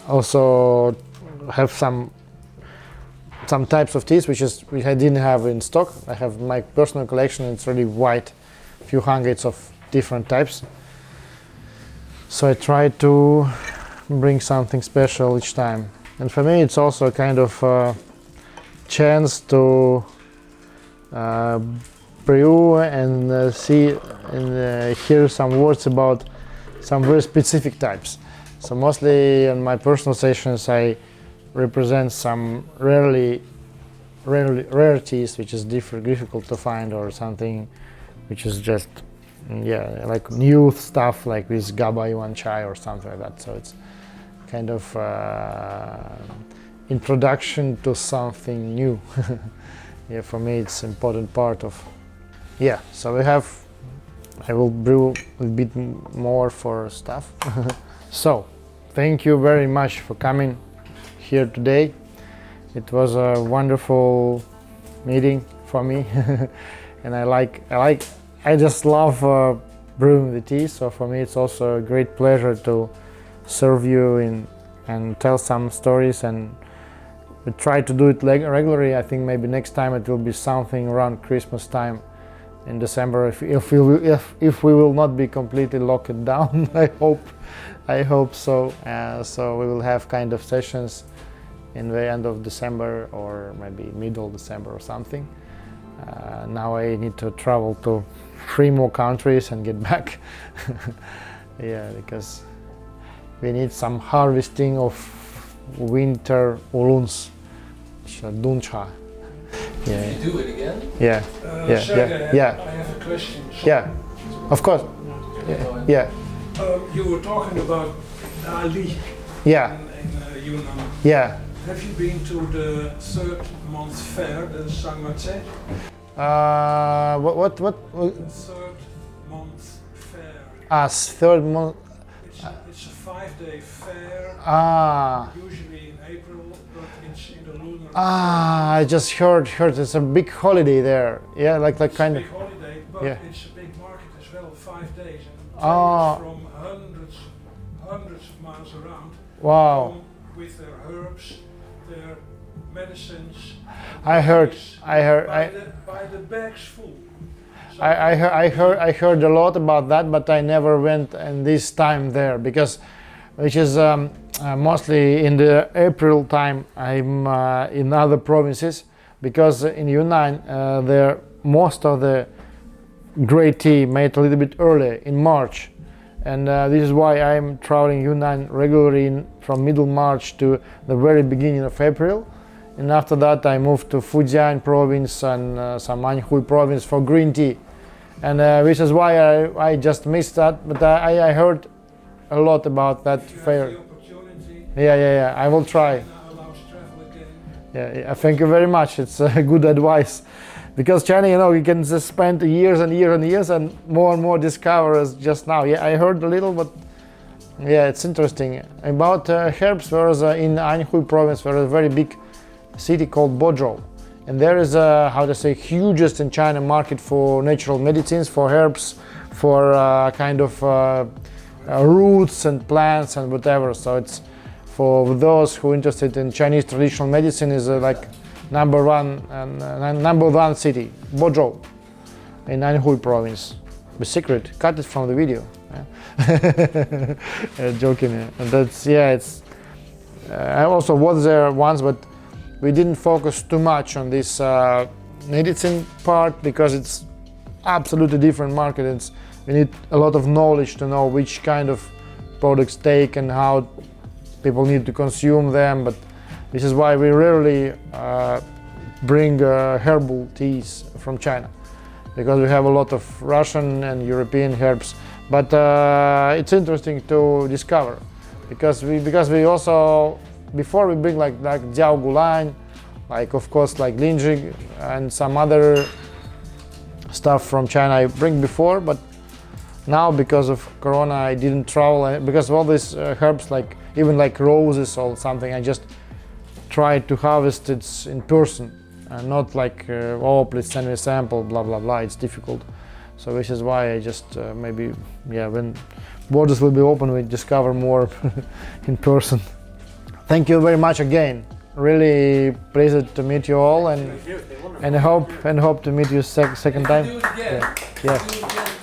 also have some types of teas which I didn't have in stock. I have my personal collection. It's really wide, few hundreds of different types. So I try to bring something special each time. And for me, it's also a kind of chance to brew and see and hear some words about some very specific types. So mostly in my personal sessions, I represent some rare teas which is difficult to find, or something which is just like new stuff like this GABA Yuan chai or something like that. So it's kind of introduction to something new. Yeah, for me it's important part of. Yeah, so I will brew a bit more for stuff. So thank you very much for coming here today. It was a wonderful meeting for me. And I just love brewing the tea. So for me it's also a great pleasure to serve you and tell some stories, and we try to do it regularly. I think maybe next time it will be something around Christmas time in December, if we will not be completely locked down. I hope so. So we will have kind of sessions in the end of December or maybe middle December or something. Now I need to travel to 3 more countries and get back. Yeah, because we need some harvesting of winter oolongs, duncha. Yeah. Did you do it again? Yeah. Sergey, Yeah. I have a question. Yeah. Of course. Yeah. You were talking about Ali Yeah. in Yunnan. Yeah. Have you been to the 3rd month fair, the Moychay? What? 3rd month fair. Third month. It's a 5-day fair. Usually in April, but it's in the lunar. I just heard it's a big holiday there. Yeah, like kind of. It's a big holiday, but Yeah. it's a big market as well. 5 days, and Ah. from hundreds of miles around. Wow. Come with their herbs, their medicines. I heard. By the bags full. So I heard a lot about that, but I never went in this time there, because which is mostly in the April time. I'm in other provinces, because in Yunnan there most of the great tea made a little bit earlier in March, and this is why I'm traveling Yunnan regularly from middle March to the very beginning of April. And after that I moved to Fujian province and some Anhui province for green tea, and which is why I just missed that, but I heard a lot about that fair. Yeah, I will try. Yeah, thank you very much. It's good advice, because China, you can just spend years and years and years and more discoveries just now. Yeah, I heard a little, but yeah, it's interesting about herbs. Whereas in Anhui province, there is a very big city called Bozhou, and there is hugest in China market for natural medicines, for herbs, for kind of roots and plants and whatever. So it's for those who are interested in Chinese traditional medicine, is like number one city, Bozhou, in Anhui province. The secret, cut it from the video. Joking. And that's it's. I also was there once, but we didn't focus too much on this medicine part, because it's absolutely different market. We need a lot of knowledge to know which kind of products take and how people need to consume them. But this is why we rarely bring herbal teas from China. because we have a lot of Russian and European herbs. But it's interesting to discover, because we also, before we bring like jiao gulan, like of course like linjig and some other stuff from China I bring before, but now because of Corona I didn't travel, because of all these herbs, like even like roses or something, I just tried to harvest it in person and not like oh please send me a sample, blah blah blah. It's difficult. So this is why I just maybe, yeah, when borders will be open, we discover more in person. Thank you very much again. Really pleased to meet you all, and hope to meet you second time. Do it again. Yeah. Do it again.